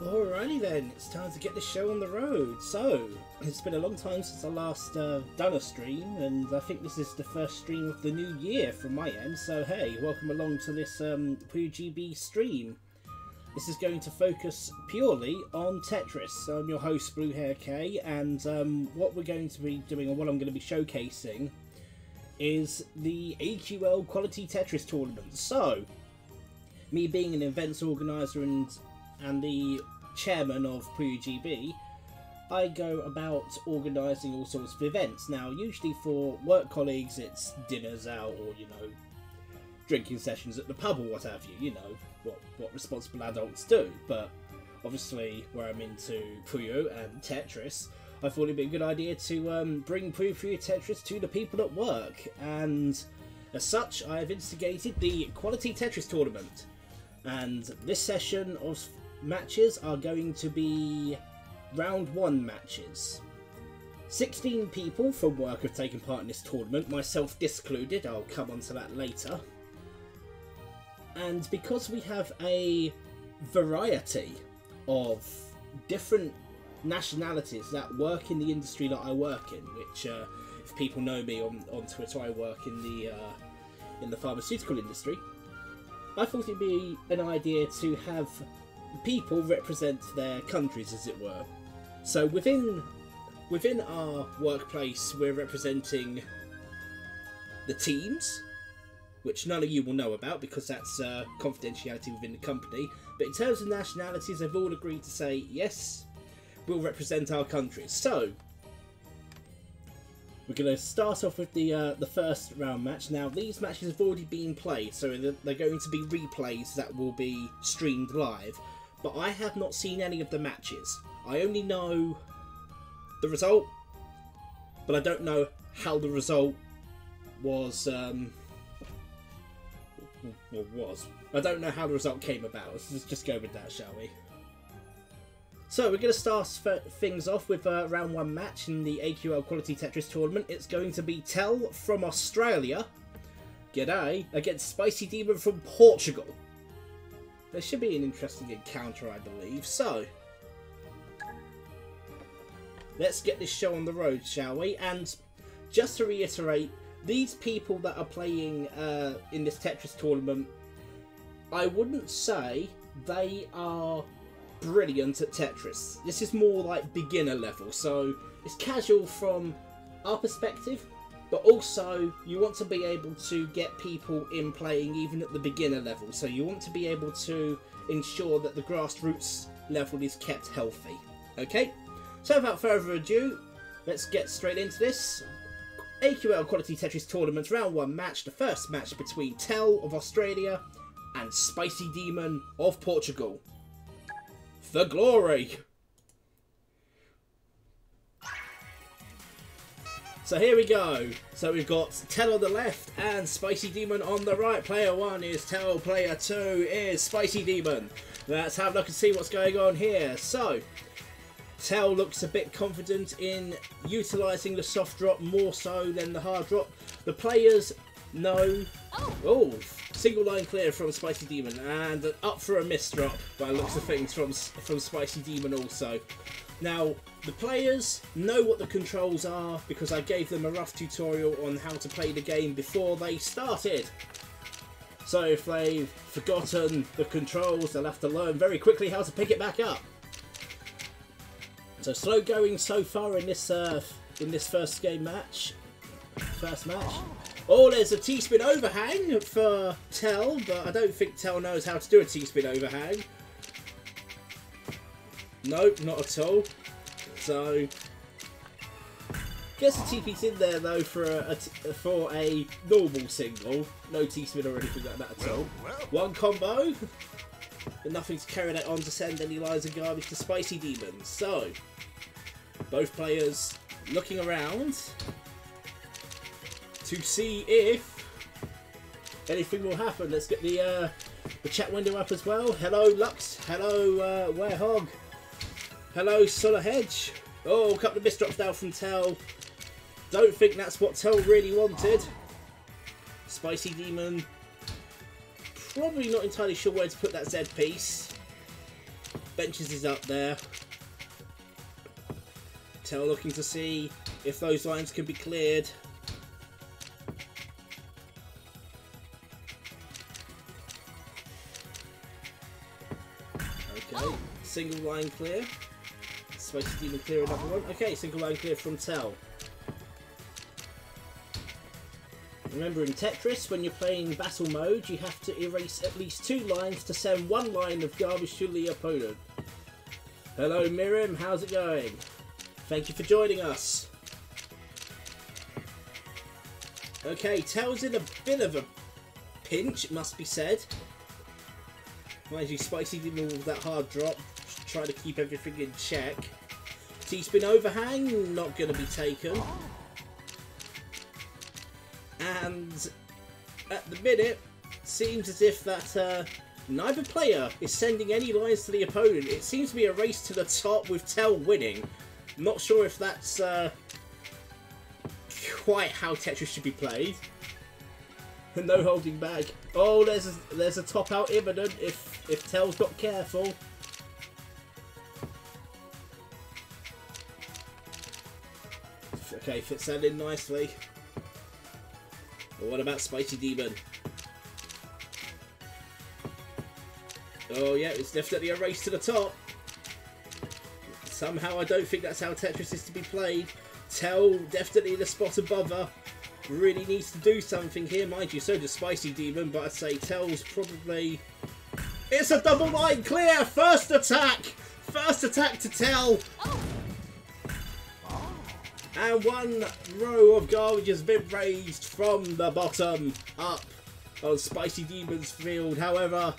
Alrighty then, it's time to get the show on the road. So, it's been a long time since I last done a stream, and I think this is the first stream of the new year from my end. So hey, welcome along to this PuyoGB stream. This is going to focus purely on Tetris. I'm your host BlueHairKei, and what we're going to be doing, or what I'm going to be showcasing, is the AQL Quality Tetris Tournament. So, me being an events organiser and the chairman of PuyoGB, I go about organising all sorts of events. Now, usually for work colleagues, it's dinners out or, you know, drinking sessions at the pub or what have you. You know, what responsible adults do. But obviously, where I'm into Puyo and Tetris, I thought it'd be a good idea to bring Puyo Tetris to the people at work. And as such, I have instigated the Quality Tetris Tournament. And this session of matches are going to be round 1 matches. 16 people from work have taken part in this tournament, myself discluded. I'll come on to that later. And because we have a variety of different nationalities that work in the industry that I work in, which if people know me on Twitter, I work in the pharmaceutical industry, I thought it'd be an idea to have people represent their countries, as it were. So within our workplace, we're representing the teams, which none of you will know about because that's confidentiality within the company. But in terms of nationalities, they've all agreed to say, yes, we'll represent our countries. So, we're going to start off with the first round match. Now, these matches have already been played, so they're going to be replays that will be streamed live. But I have not seen any of the matches. I only know the result, but I don't know how the result was. I don't know how the result came about. Let's just go with that, shall we? So we're going to start things off with round 1 match in the AQL Quality Tetris Tournament. It's going to be Tel from Australia, g'day, against Spicy Demon from Portugal. There should be an interesting encounter, I believe. So, let's get this show on the road, shall we? And just to reiterate, these people that are playing in this Tetris tournament, I wouldn't say they are brilliant at Tetris. This is more like beginner level, so it's casual from our perspective, but also you want to be able to get people in playing even at the beginner level, so you want to be able to ensure that the grassroots level is kept healthy. Okay, so without further ado, let's get straight into this. AQL Quality Tetris Tournament round 1 match, the first match between Tel of Australia and Spicy Demon of Portugal. For glory! So here we go. So we've got Tel on the left and Spicy Demon on the right. Player 1 is Tel, player 2 is Spicy Demon. Let's have a look and see what's going on here. So, Tel looks a bit confident in utilising the soft drop more so than the hard drop. The players know... Oh, single line clear from Spicy Demon, and up for a miss drop by the looks of things from Spicy Demon also. Now, the players know what the controls are because I gave them a rough tutorial on how to play the game before they started. So if they've forgotten the controls, they'll have to learn very quickly how to pick it back up. So slow going so far in this first match. Oh, there's a T-spin overhang for Tel, but I don't think Tel knows how to do a T-spin overhang. Nope, not at all. So, guess the TP's in there though for a normal single. No T-spin or anything like that at all. One combo, but nothing to carry that on to send any lines of garbage to Spicy Demons. So, both players looking around to see if anything will happen. Let's get the chat window up as well. Hello Lux, hello Werehog, hello Solar Hedge. Oh, a couple of misdrops down from Tel. Don't think that's what Tel really wanted. Spicy Demon probably not entirely sure where to put that Z piece. benches is up there. Tel looking to see if those lines can be cleared. Okay, single line clear. Spicy Demon clear another one. Okay, single line clear from Tel. Remember, in Tetris, when you're playing battle mode, you have to erase at least 2 lines to send 1 line of garbage to the opponent. Hello Miriam, how's it going? Thank you for joining us. Okay, Tel's in a bit of a pinch, it must be said. Mind you, Spicy Demon with that hard drop, trying to keep everything in check. T-spin overhang, not going to be taken. And at the minute, seems as if that neither player is sending any lines to the opponent. It seems to be a race to the top with Tel winning. Not sure if that's quite how Tetris should be played. No holding back. Oh, there's a top out imminent if Tel's not careful. Okay, fits that in nicely. But what about Spicy Demon? Oh yeah, it's definitely a race to the top. Somehow I don't think that's how Tetris is to be played. Tel definitely in the spot above her. Really needs to do something here, mind you, so does Spicy Demon, but I'd say Tel's probably... It's a double line clear! First attack! First attack to Tel! And 1 row of garbage has been raised from the bottom up on Spicy Demon's field. However,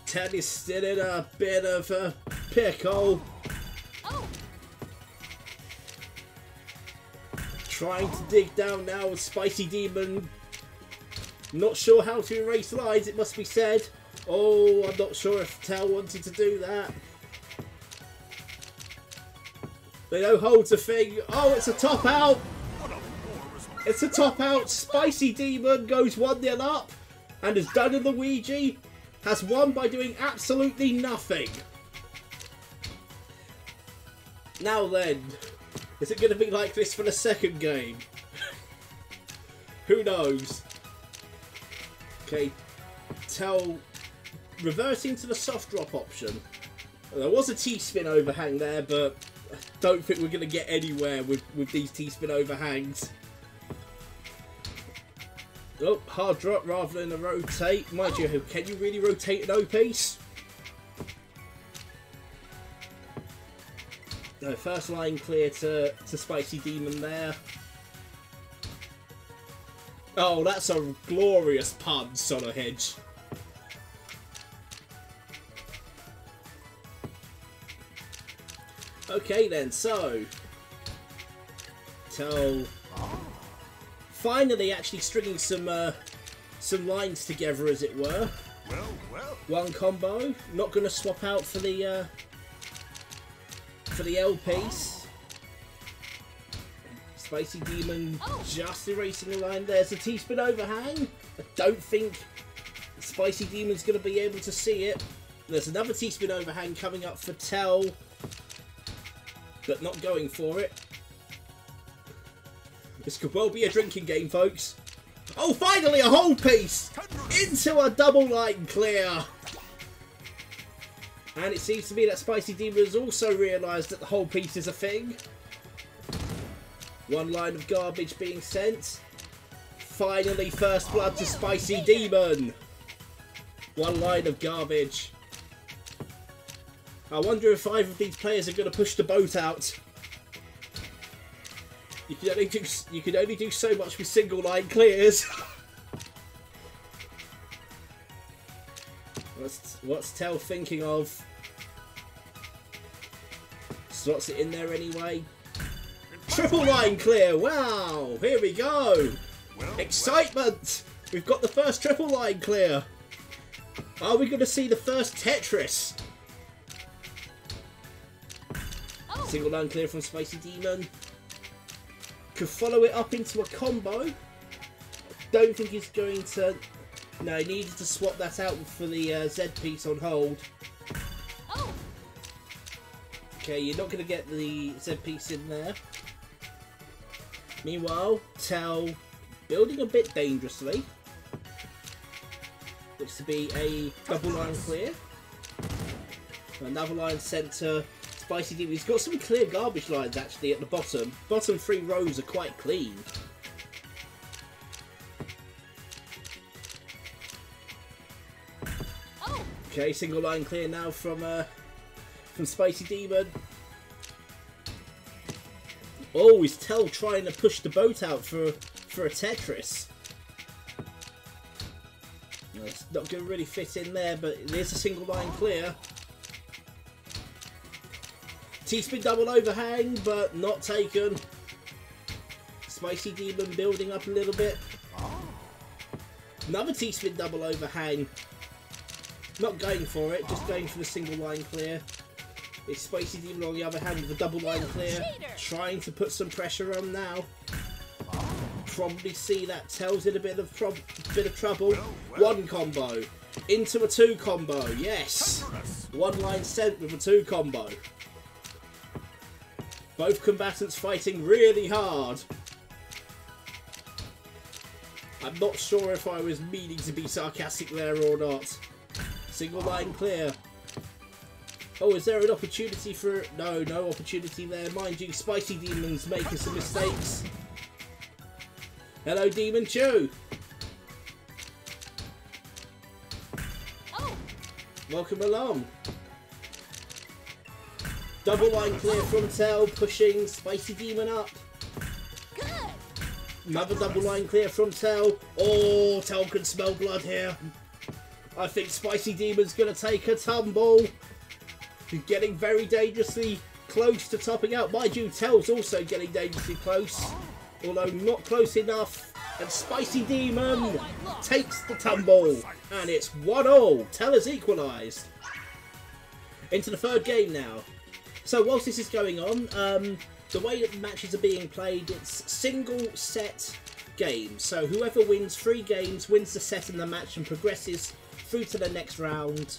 Tel is still in a bit of a pickle. Trying to dig down now with Spicy Demon. Not sure how to erase lines, it must be said. Oh, I'm not sure if Tel wanted to do that. They know holds a thing. Oh, it's a top out. It's a top out. Spicy Demon goes 1-0 up and has done in the Ouija. Has won by doing absolutely nothing. Now then, is it going to be like this for the second game? Who knows? Okay, Tel reversing to the soft drop option. There was a T-spin overhang there, but I don't think we're going to get anywhere with these T-spin overhangs. Oh, hard drop rather than a rotate. Mind you, can you really rotate an O-piece? No, first line clear to Spicy Demon there. Oh, that's a glorious pun, Solo Hedge. Okay then, so Tel finally actually stringing some lines together, as it were. Well. 1 combo. Not going to swap out for the L piece. Spicy Demon just erasing a line. There's a T-spin overhang. I don't think Spicy Demon's going to be able to see it. There's another T-spin overhang coming up for Tel, but not going for it. This could well be a drinking game, folks. Oh, finally a whole piece into a double line clear. And it seems to me that Spicy Demon has also realised that the whole piece is a thing. 1 line of garbage being sent. Finally, first blood to Spicy Demon. 1 line of garbage. I wonder if either of these players are going to push the boat out. You can only do so much with single line clears. What's Tel thinking of? Slots it in there anyway. Triple line clear. Wow, here we go. Excitement. We've got the first triple line clear. Are we going to see the first Tetris? Single line clear from Spicy Demon. Could follow it up into a combo. Don't think he's going to... No, he needed to swap that out for the Z piece on hold. Okay, you're not going to get the Z piece in there. Meanwhile, Tell building a bit dangerously. Looks to be a double line clear. Another line sent to Spicy Demon. He's got some clear garbage lines actually at the bottom. Bottom 3 rows are quite clean. Okay, single line clear now from Spicy Demon. Oh, is Tell trying to push the boat out for a Tetris? No, it's not going to really fit in there, but there's a single line clear. T-spin double overhang, but not taken. Spicy Demon building up a little bit. Another T-spin double overhang. Not going for it, just going for the single line clear. It's Spicy Demon on the other hand with a double line clear. Trying to put some pressure on now. Probably see that Tell's in a bit of trouble. One combo. Into a 2 combo. Yes! One line sent with a 2 combo. Both combatants fighting really hard. I'm not sure if I was meaning to be sarcastic there or not. Single line clear. Oh, is there an opportunity for... No, no opportunity there. Mind you, Spicy Demon's making some mistakes. Hello, Demon Chew. Oh. Welcome along. Double line clear from Tell, pushing Spicy Demon up. Good. Another double line clear from Tell. Oh, Tell can smell blood here. I think Spicy Demon's going to take a tumble. He's getting very dangerously close to topping out. Mind you, Tell's also getting dangerously close. Although not close enough. And Spicy Demon takes the tumble. And it's 1-1. Tell has equalised. Into the third game now. So whilst this is going on, the way that matches are being played, it's single set games. So whoever wins 3 games wins the set in the match and progresses through to the next round.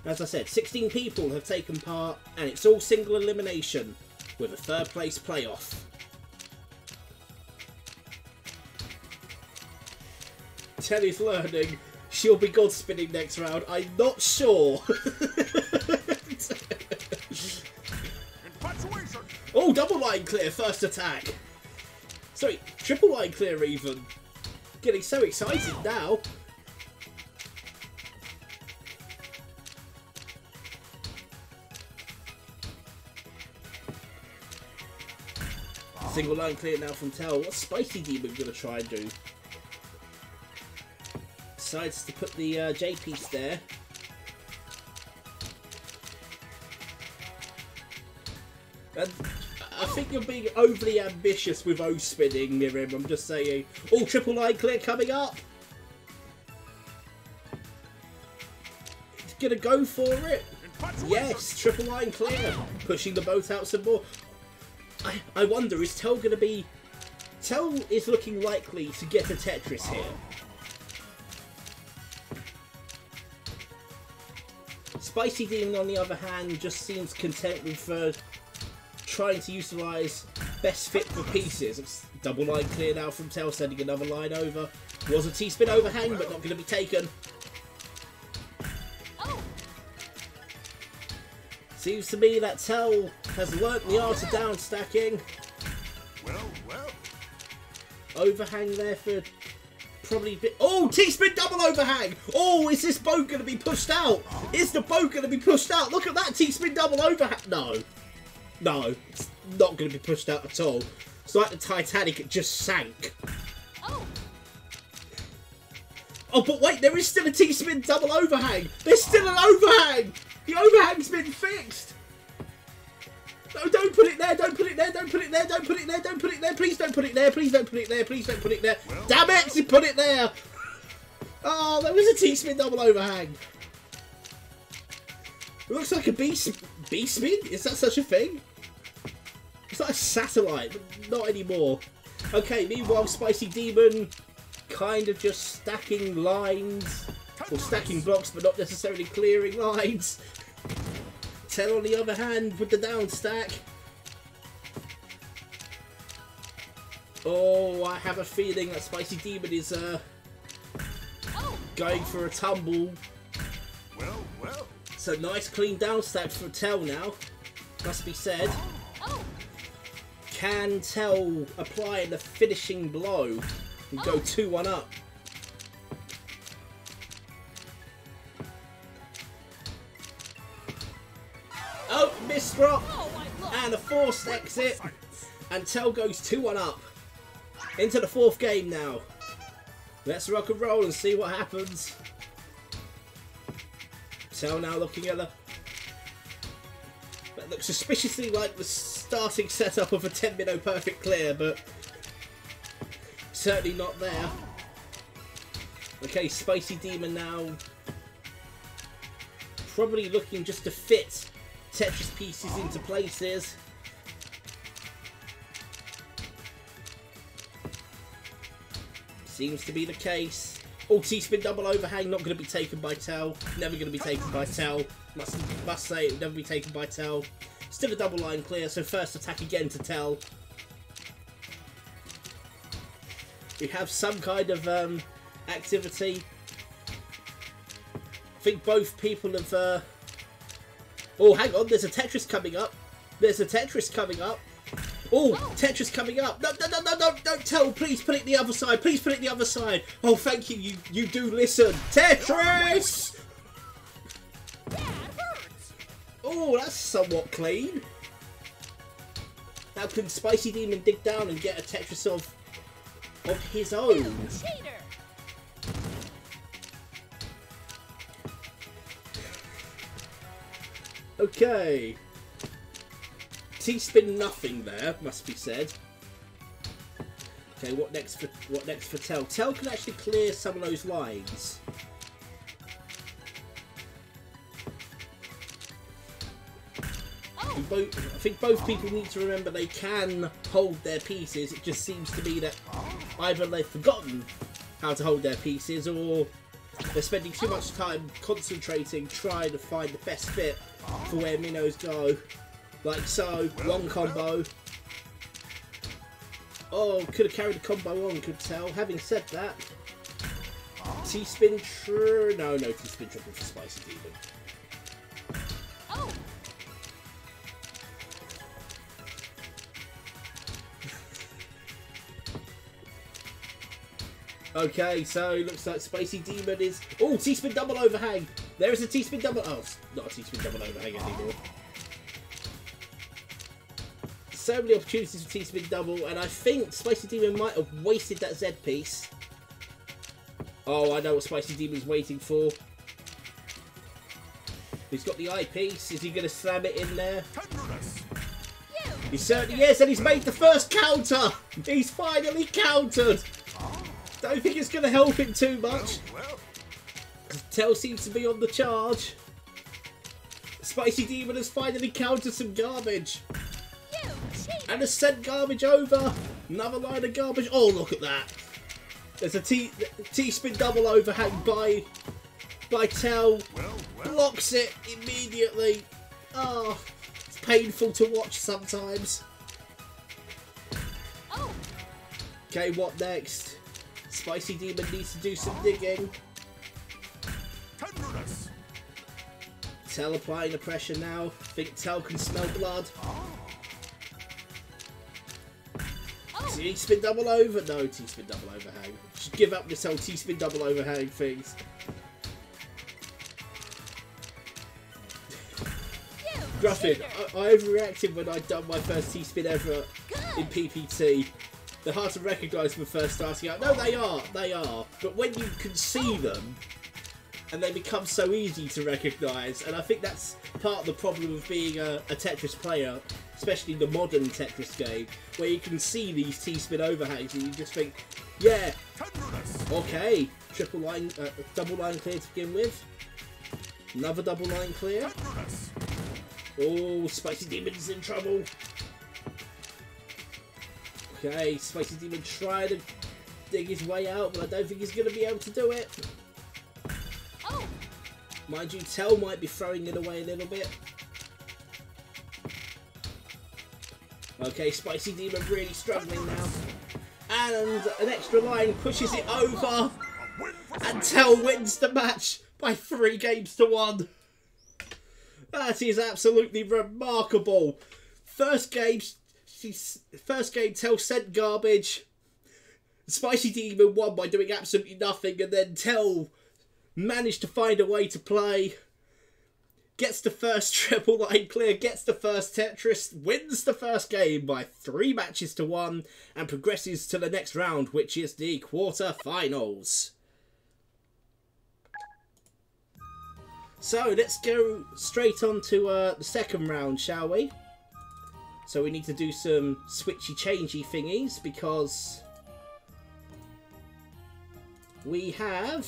As I said, 16 people have taken part, and it's all single elimination with a 3rd place playoff. Telly's learning. She'll be god spinning next round. I'm not sure. Oh, double line clear, first attack. Sorry, triple line clear even. Getting so excited now. Single line clear now from Tell. What's Spicy Demon going to try and do? Decides to put the J piece there. And I think you're being overly ambitious with O spinning, Miriam. I'm just saying. Oh, triple line clear coming up. It's going to go for it. Yes, triple line clear. Pushing the boat out some more. I wonder, is Tell going to be... Tell is looking likely to get a Tetris here. Spicy Demon, on the other hand, just seems content with trying to utilise best fit for pieces. It's double line clear now from Tell, sending another line over. Was a T-spin overhang, but not going to be taken. Seems to me that Tell has learnt the art of down stacking. Overhang there for probably... Oh, T-spin double overhang! Oh, is this boat going to be pushed out? Is the boat going to be pushed out? Look at that T-spin double overhang! No. No, it's not going to be pushed out at all. It's like the Titanic, it just sank. Oh, but wait, there is still a T-spin double overhang! There's still an overhang! The overhang's been fixed! No, don't put it there, don't put it there, don't put it there, don't put it there, don't put it there, please don't put it there, please don't put it there, please don't put it there. Damn it, you put it there! Oh, there was a T-spin double overhang. It looks like a B-spin? Is that such a thing? It's like a satellite, but not anymore. Okay, meanwhile, Spicy Demon kind of just stacking lines. Or stacking blocks, but not necessarily clearing lines. Tell on the other hand with the down stack. Oh, I have a feeling that Spicy Demon is going for a tumble. Well. So nice clean down stack for Tell now. Must be said. Can Tell apply the finishing blow and go 2-1 up? Oh, missed drop and a forced exit, and Tell goes 2-1 up into the 4th game now. Let's rock and roll and see what happens. Tell now looking at the... That looks suspiciously like the starting setup of a 10-minute perfect clear, but certainly not there. Okay, Spicy Demon now probably looking just to fit Tetris pieces into places. Seems to be the case. Oh, T-spin double overhang, not going to be taken by Tell. Never going to be taken by Tell. Must say, it will never be taken by Tell. Still a double line clear, so first attack again to Tell. We have some kind of activity. I think both people have... Oh, hang on, there's a Tetris coming up. There's a Tetris coming up. Oh, Tetris coming up. No, don't Tell. Please put it the other side. Please put it the other side. Oh, thank you. You do listen. Tetris! Oh, that's somewhat clean. Now can Spicy Demon dig down and get a Tetris of his own? Okay. T-spin nothing there, must be said. Okay, what next for Tell? Tell can actually clear some of those lines. I think both people need to remember they can hold their pieces. It just seems to be that either they've forgotten how to hold their pieces, or they're spending too much time concentrating, trying to find the best fit for where minnows go. Like so, one combo. Oh, could have carried the combo on, could Tell. Having said that, T-spin no T-spin triple for Spicy Demon. Oh. Okay, so looks like Spicy Demon is... Oh, T-spin double overhang. There is a T-spin double... Oh, it's not a T-spin double overhang anymore. So many opportunities for T-spin double, and I think Spicy Demon might have wasted that Z piece. Oh, I know what Spicy Demon's waiting for. He's got the eye piece. Is he going to slam it in there? He certainly is, and he's made the first counter. He's finally countered. Don't think it's going to help him too much. Tell seems to be on the charge. Spicy Demon has finally countered some garbage. And has sent garbage over. Another line of garbage. Oh, look at that. There's a T-spin double overhang by Tell. Blocks it immediately. Oh, it's painful to watch sometimes. Okay, what next? Spicy Demon needs to do some digging. Tell applying the pressure now. Think Tell can smell blood. T-spin double over? No, T-spin double overhang. Just give up this whole T-spin double overhang things. Gruffin, I overreacted when I'd done my first T-spin ever in PPT. They're hard to recognise when first starting out. No, they are. But when you can see them, and they become so easy to recognise, and I think that's part of the problem of being a Tetris player, especially the modern Tetris game, where you can see these T-spin overhangs and you just think, yeah, okay, triple line, double line clear to begin with. Another double line clear. Oh, Spicy Demon's in trouble. Okay, Spicy Demon trying to dig his way out, but I don't think he's going to be able to do it. Oh. Mind you, Tell might be throwing it away a little bit. Okay, Spicy Demon really struggling now. And an extra line pushes it over. And Tell wins the match by 3 games to 1. That is absolutely remarkable. First game, Tell sent garbage. Spicy Demon won by doing absolutely nothing, and then Tell managed to find a way to play. Gets the first triple line clear, gets the first Tetris, wins the first game by 3 matches to 1, and progresses to the next round, which is the quarter-finals. So let's go straight on to the second round, shall we? So we need to do some switchy-changey thingies, because we have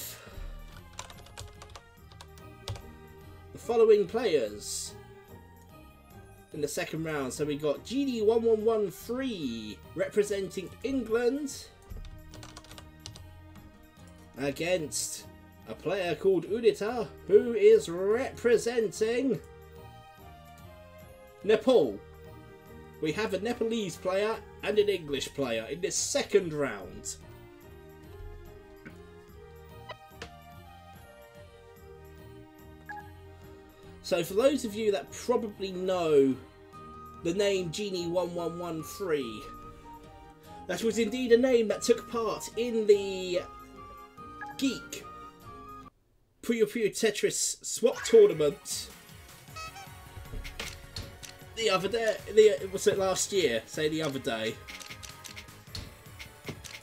the following players in the second round. So we got GD1113 representing England against a player called Udita, who is representing Nepal. We have a Nepalese player and an English player in this second round. So for those of you that probably know the name Genie1113, that was indeed a name that took part in the Geek PuyoGB Tetris Swap Tournament the other day, was it last year? Say the other day.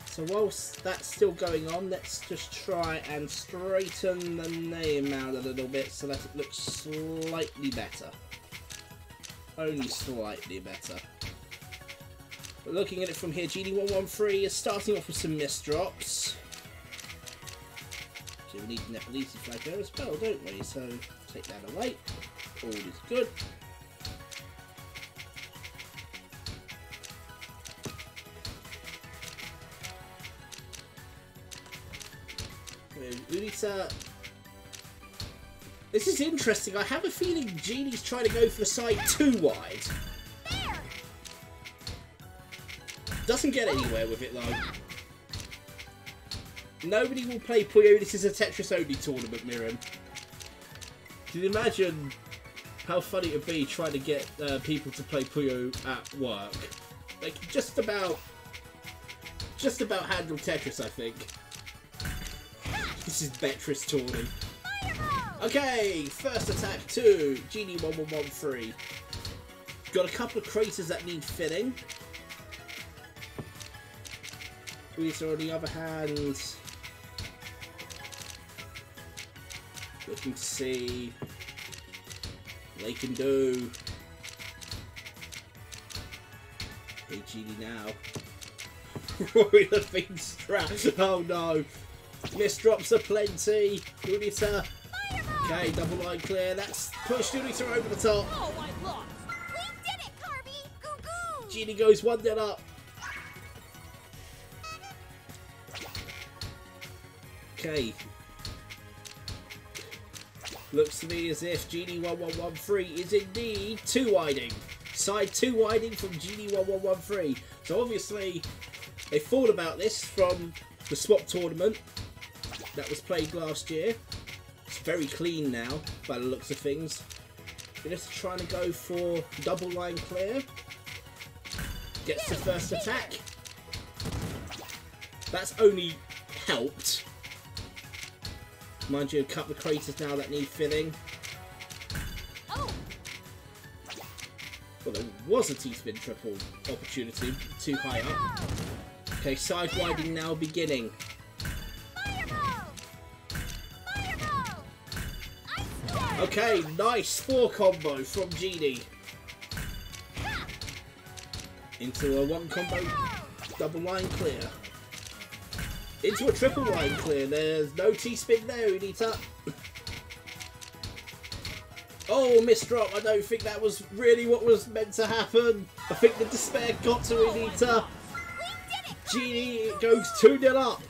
So whilst that's still going on, let's just try and straighten the name out a little bit so that it looks slightly better. Only slightly better. But looking at it from here, GD113 is starting off with some misdrops. So we need the Nepalese flag there as well, don't we? So take that away. All is good. Udita. This is interesting. I have a feeling Genie's trying to go for the side too wide. Doesn't get anywhere with it though. Nobody will play Puyo. This is a Tetris only tournament, Miriam. Can you imagine how funny it would be trying to get people to play Puyo at work? They can just about handle Tetris, I think. This is Tetris Tournament. Okay, first attack to Genie1113. Got a couple of craters that need filling. Udita, on the other hand, looking to see what they can do. Hey, Genie now. Roy the thing strapped. Oh no. Misdrops are plenty. Udita. Okay, double line clear. That's pushed Udita over the top. Oh, I lost. We did it, Carby. Goo goo. Genie goes 1-0 up. Okay. Looks to me as if Genie1113 is indeed 2-widing. Side 2-widing from Genie1113. So obviously they thought about this from the swap tournament that was played last year. It's very clean now by the looks of things. We're just trying to go for double line clear. Gets the first attack. That's only helped. Mind you, a couple of craters now that need filling. Oh. Well, there was a T-spin triple opportunity, too high up. Okay, side winding now beginning. Okay, nice 4 combo from Genie. Into a 1 combo double line clear. Into a triple line clear. There's no T-spin there, Udita. Oh, misdrop. I don't think that was really what was meant to happen. I think the despair got to Udita. Genie goes 2-0 up.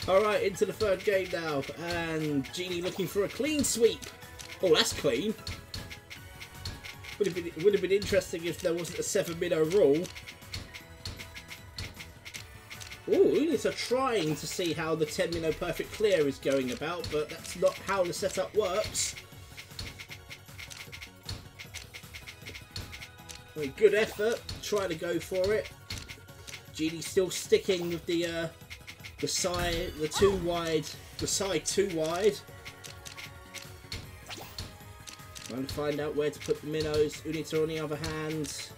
Alright, into the third game now. And Genie looking for a clean sweep. Oh, that's clean. Would have been interesting if there wasn't a 7-minnow rule. Ooh, units are trying to see how the 10-minnow perfect clear is going about, but that's not how the setup works. Well, good effort, trying to go for it. Genie's still sticking with the side, the side too wide. Trying to find out where to put the minnows. Unita on the other hand,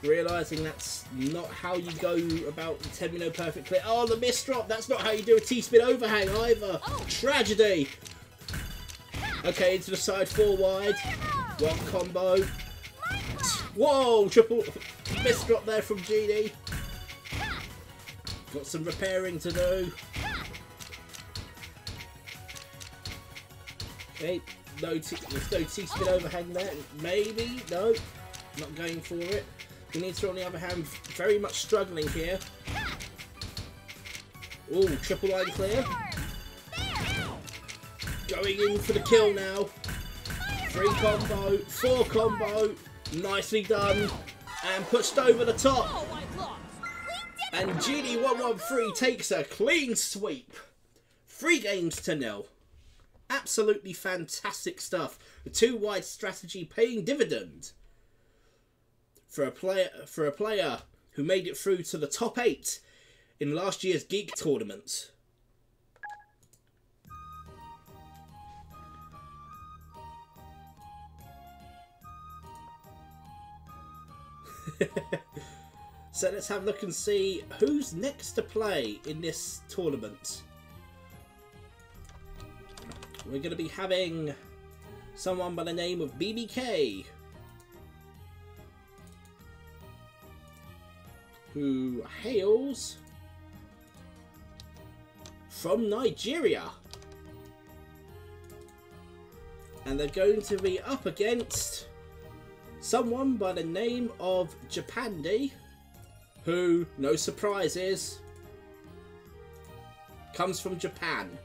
realising that's not how you go about the 10-minnow perfect clear. Oh, the miss drop! That's not how you do a T-spin overhang either. Oh. Tragedy. Okay, into the side 4 wide. One combo. Whoa! Triple miss drop there from Genie. Got some repairing to do. Okay, there's no T-spin overhang there. Maybe? No. Not going for it. Unita on the other hand, very much struggling here. Ooh, triple line clear. Going in for the kill now. 3 combo, 4 combo. Nicely done. And pushed over the top. And Genie 113 takes a clean sweep. 3 games to 0. Absolutely fantastic stuff. The 2-wide strategy paying dividend. For a player who made it through to the top 8 in last year's Geek Tournament. So let's have a look and see who's next to play in this tournament. We're going to be having someone by the name of BlueHairKei, who hails from Nigeria. And they're going to be up against someone by the name of Japandi, who, no surprises, comes from Japan.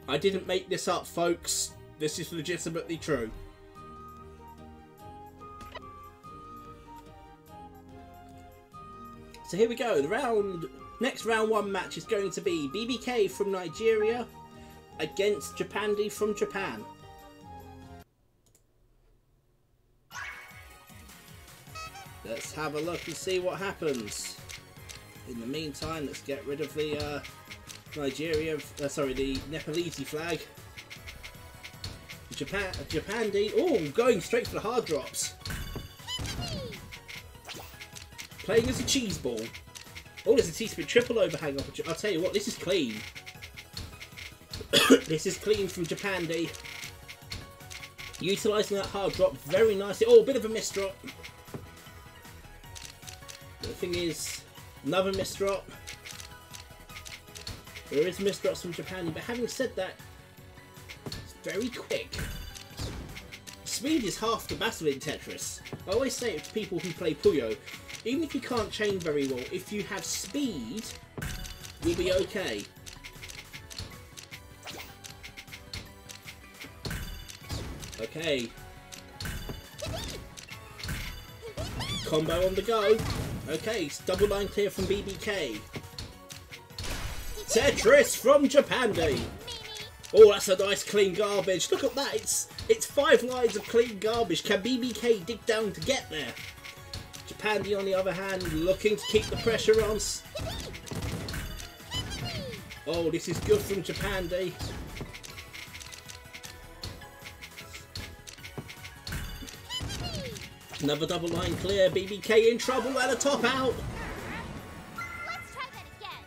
I didn't make this up, folks. This is legitimately true. So here we go. The next round 1 match is going to be BlueHairKei from Nigeria against Japandi from Japan. Let's have a look and see what happens. In the meantime, let's get rid of the the Nepalese flag. Japandi, oh, going straight for the hard drops. Playing as a cheese ball. Oh, there's a T-spin triple overhang opportunity. I'll tell you what, this is clean. This is clean from Japandi. Utilising that hard drop very nicely. Oh, a bit of a miss drop. The thing is, another miss drop. There is miss drops from Japandi, but having said that, it's very quick. Speed is half the battle in Tetris. I always say it to people who play Puyo. Even if you can't chain very well, if you have speed, you'll be okay. Okay. Combo on the go. Okay, double line clear from BlueHairKei. Tetris from Japandi. Oh, that's a nice clean garbage. Look at that. It's 5 lines of clean garbage. Can BlueHairKei dig down to get there? Japandi, on the other hand, looking to keep the pressure on. Oh, this is good from Japandi. Another double line clear. BlueHairKei in trouble and a top out. Let's try that again.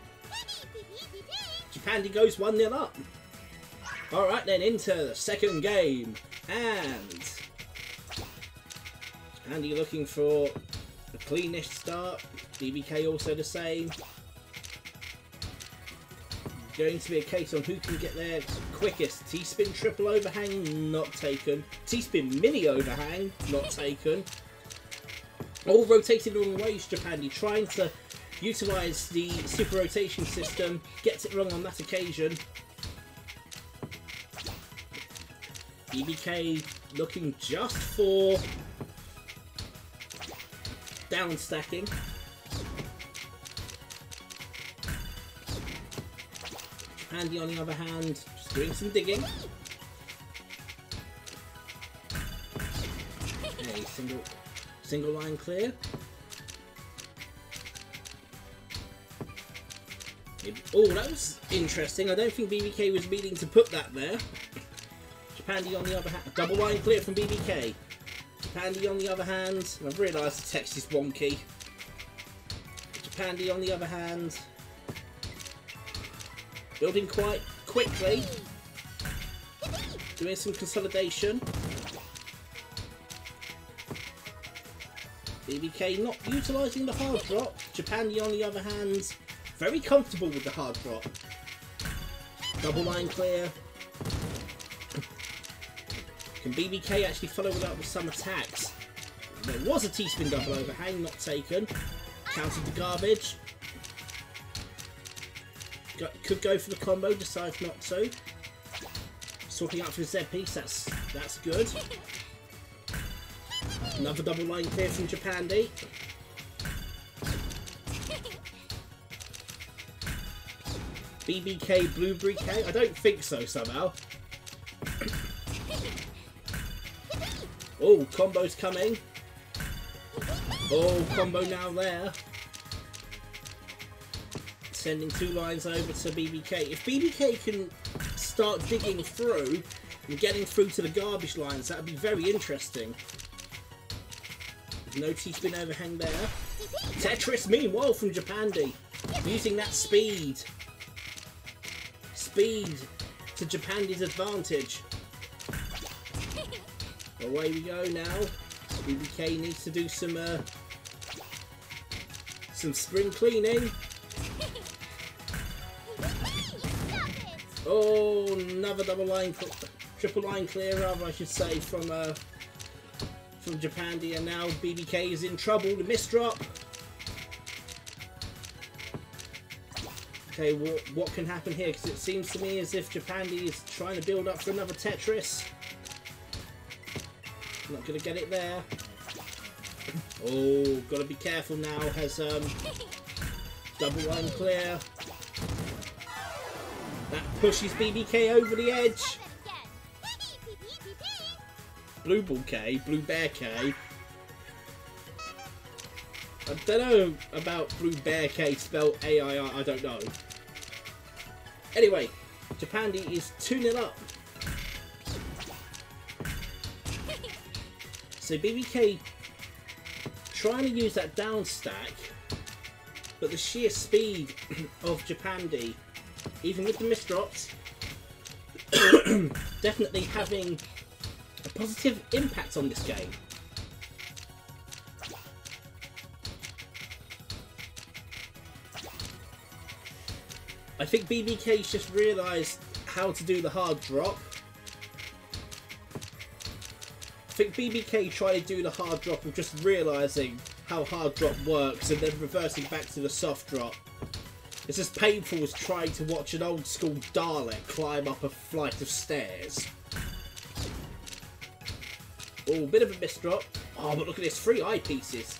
Japandi goes 1-0 up. Alright then, into the second game. And Japandi looking for a cleanish start. BlueHairKei also the same. Going to be a case on who can get there quickest. T-spin triple overhang, not taken. T-spin mini overhang, not taken. All rotated all ways, Japandi, trying to utilise the super rotation system. Gets it wrong on that occasion. BBK looking just for down stacking. Andy, on the other hand, just doing some digging. Okay, single line clear. Oh, that was interesting. I don't think BBK was meaning to put that there. Japandi on the other hand, double line clear from BBK. Japandi on the other hand, and I've realised the text is wonky. Japandi on the other hand, building quite quickly, doing some consolidation. BBK not utilising the hard drop. Japandi on the other hand, very comfortable with the hard drop. Double line clear. Can BBK actually follow it up with some attacks? There was a T-spin double overhang, not taken. Countered the garbage. Could go for the combo, decides not to. Swapping out for his Z piece, that's good. Another double line clear from Japandi. BBK BlueHairKei? I don't think so somehow. Oh, combo's coming. Oh, combo now there. Sending 2 lines over to BBK. If BBK can start digging through and getting through to the garbage lines, that would be very interesting. No T-spin overhang there. Tetris, meanwhile, from Japandi. Using that speed. Speed to Japandi's advantage. Away we go now. BBK needs to do some spring cleaning. Oh, another double line, triple line clear, rather I should say, from Japandi, and now BBK is in trouble. The misdrop. Okay, what can happen here? Because it seems to me as if Japandi is trying to build up for another Tetris. Not going to get it there. Oh, got to be careful now. Has double line clear. That pushes BBK over the edge. BlueHairKei. I don't know about BlueHairKei spelled A-I-R, I don't know. Anyway, Japandi is 2-0 up. So BBK trying to use that down stack, but the sheer speed of Japandi, even with the misdrops, definitely having a positive impact on this game. I think BBK's just realised how to do the hard drop. I think BBK tried to do the hard drop of just realising how hard drop works and then reversing back to the soft drop. It's as painful as trying to watch an old school Dalek climb up a flight of stairs. Oh, bit of a misdrop. Oh, but look at this, 3 eyepieces.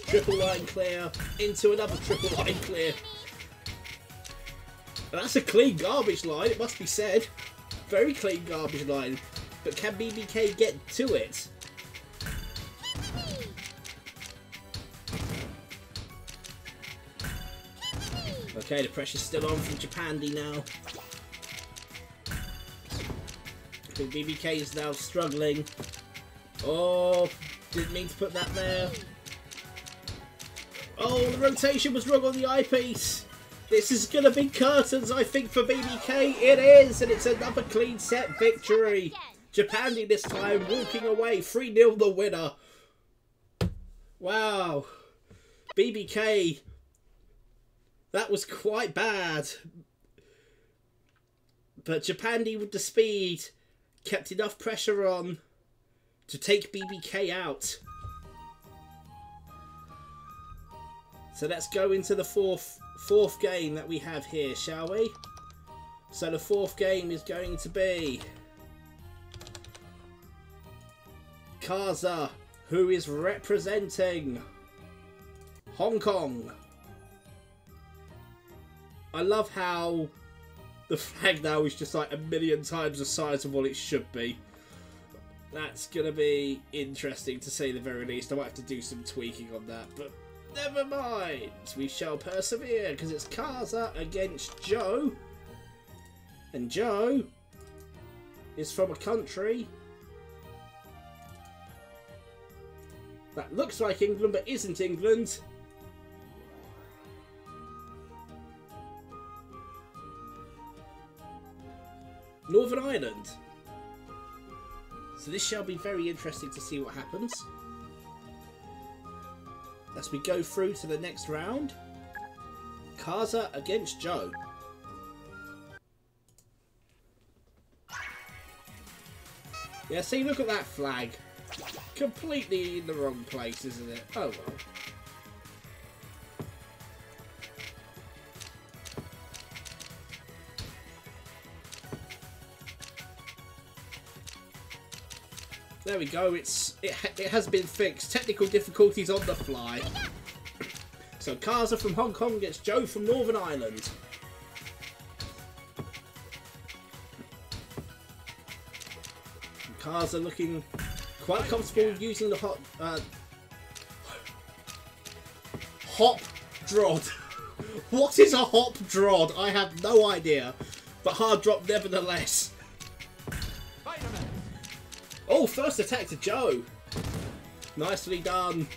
Triple line clear, into another triple line clear. And that's a clean garbage line, it must be said. Very clean garbage line. But can BBK get to it? Okay, the pressure's still on from Japandi now. I think BBK is now struggling. Oh, didn't mean to put that there. Oh, the rotation was wrong on the eyepiece. This is going to be curtains, I think, for BBK. It is, and it's another clean set victory. Japandi this time walking away, 3-0 the winner. Wow. BBK, that was quite bad. But Japandi with the speed kept enough pressure on to take BBK out. So let's go into the fourth game that we have here, shall we? So the fourth game is going to be Kaza, who is representing Hong Kong. I love how the flag now is just like a million times the size of what it should be. That's going to be interesting to say the very least. I might have to do some tweaking on that, but never mind. We shall persevere because it's Kaza against Joe. And Joe is from a country that looks like England but isn't England. Northern Ireland. So this shall be very interesting to see what happens as we go through to the next round. Kaza against Joe. Yeah, see, look at that flag. Completely in the wrong place, isn't it? Oh well. There we go. It has been fixed. Technical difficulties on the fly. So Kaza from Hong Kong gets Joe from Northern Ireland. Kaza looking quite comfortable using the hop drod. What is a hop drod? I have no idea, but hard drop nevertheless. Oh, first attack to Joe. Nicely done.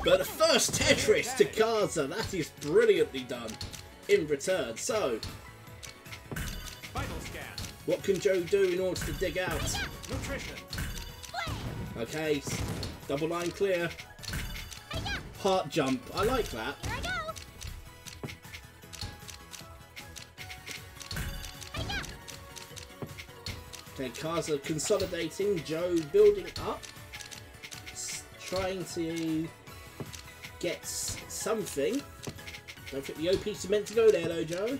But the first Tetris to Kaza. That is brilliantly done in return. So, what can Joe do in order to dig out? Nutrition. Okay, double line clear. Heart jump. I like that. Okay, Kaza consolidating, Joe building up, trying to get something. Don't think the OP's meant to go there though, Joe.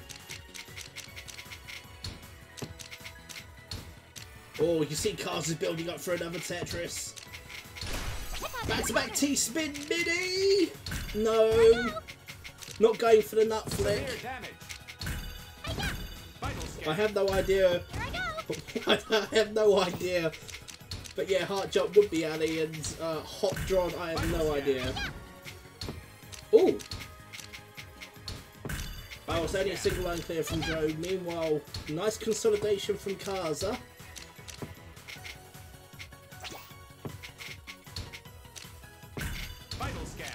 Oh, you see Kaza's building up for another Tetris. Back-to-back T-spin mini! No! Not going for the nut flick. I have no idea. I have no idea. But yeah, heart jump would be Ali, and hop drod, I have no idea. Ooh! Oh, it's only a single line clear from Joe. Meanwhile, nice consolidation from Kaza.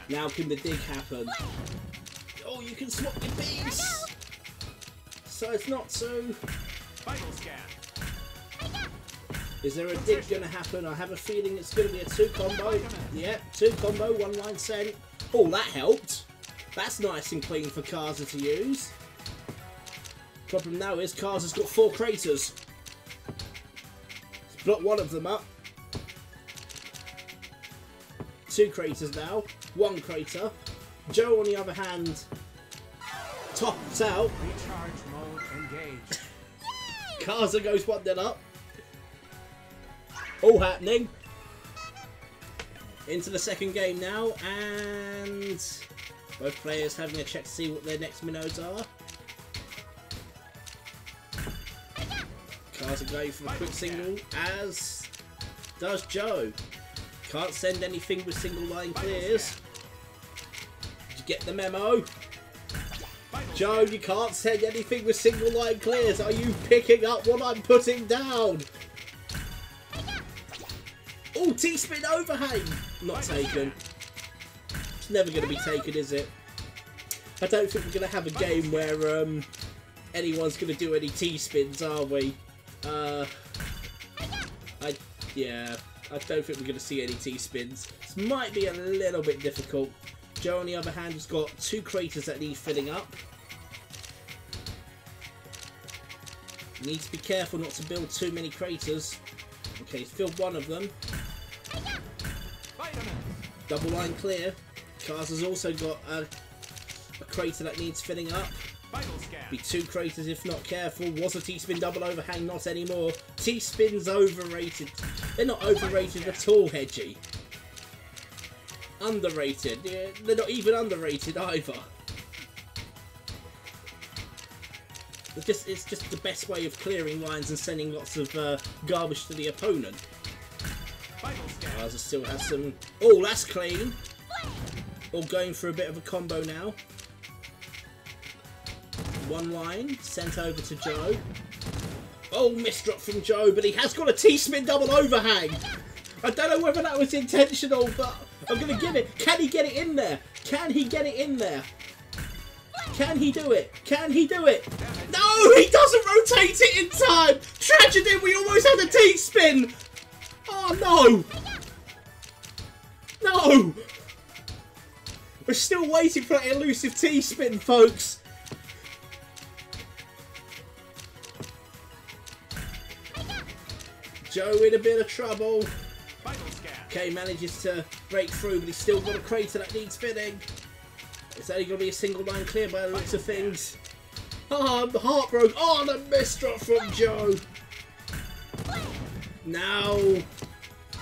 Now can the dig happen? Oh, you can swap your beams! So it's not so... Is there a dig going to happen? I have a feeling it's going to be a 2 combo. Yeah, 2 combo, 1 line sent. Oh, that helped. That's nice and clean for Kaza to use. Problem now is Kaza's got 4 craters. Let's block one of them up. 2 craters now. 1 crater. Joe, on the other hand, tops out. Recharge mode engaged. Kaza goes 1-0 up. All happening. Into the second game now, and both players having a check to see what their next minnows are. Kaza going for the quick single, as does Joe. Can't send anything with single line clears. Did you get the memo? Joe, you can't send anything with single line clears. Are you picking up what I'm putting down? Oh, T-spin overhang! Not taken. It's never going to be taken, is it? I don't think we're going to have a game where anyone's going to do any T-spins, are we? Yeah, I don't think we're going to see any T-spins. This might be a little bit difficult. Joe, on the other hand, has got 2 craters that need filling up. You need to be careful not to build too many craters. Okay, he's filled 1 of them. Double line clear. Kaza's also got a crater that needs filling up. Vital scan. Be 2 craters if not careful. Was a T-spin double overhang, not anymore. T-spin's overrated. They're not overrated at all, Hedgie. Underrated. Yeah, they're not even underrated either. It's just the best way of clearing lines and sending lots of garbage to the opponent. Vital scan. Gaza still has some... Oh, that's clean. All going for a bit of a combo now. 1 line, sent over to Joe. Oh, misdrop from Joe, but he has got a T-spin double overhang. I don't know whether that was intentional, but I'm going to give it. Can he get it in there? Can he get it in there? Can he do it? Can he do it? No, he doesn't rotate it in time. Tragedy, we almost had a T-spin. Oh, no. No. We're still waiting for that elusive T-spin, folks. Joe in a bit of trouble. Kei manages to break through, but he's still got a crater that needs filling. It's only going to be a single line clear by the looks of things. Oh, I'm heartbroken. Oh, the misdrop from Joe. Now,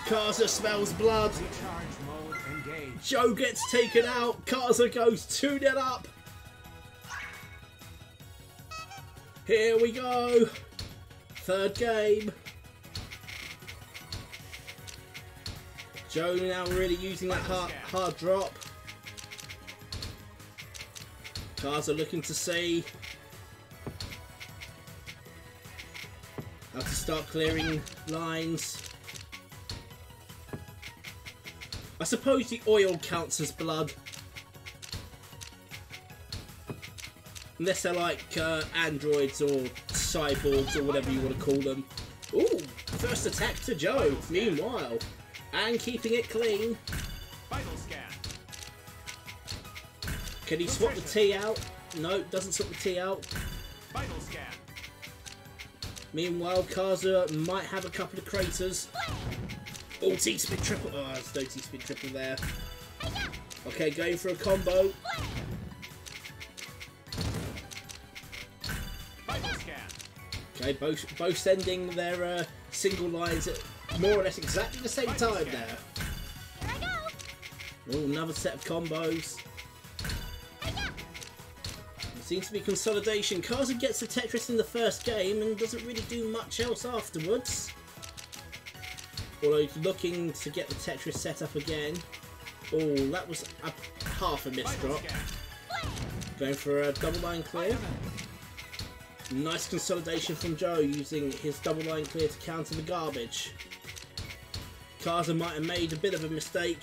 Kaza smells blood. Recharge mode engaged. Joe gets taken out. Kaza goes 2-0 up. Here we go. 3rd game. Joe now really using that hard drop. Kaza looking to see how to start clearing lines. I suppose the oil counts as blood. Unless they're like androids or cyborgs or whatever you want to call them. Ooh, first attack to Joe. Meanwhile, and keeping it clean. Vital scan. Can he swap the T out? No, doesn't swap the T out. Vital scan. Meanwhile, Kaza might have a couple of craters. Oh, T-spin triple. Oh, there's no T-spin triple there. Okay, going for a combo. Vital scan. Okay, both sending their single lines at more or less exactly the same time there. Here I go. Oh, another set of combos. There seems to be consolidation. Kaza gets the Tetris in the first game and doesn't really do much else afterwards. Although he's looking to get the Tetris set up again. Oh, that was half a misdrop. Going for a double line clear. Nice consolidation from Joe using his double line clear to counter the garbage. Kaza might have made a bit of a mistake.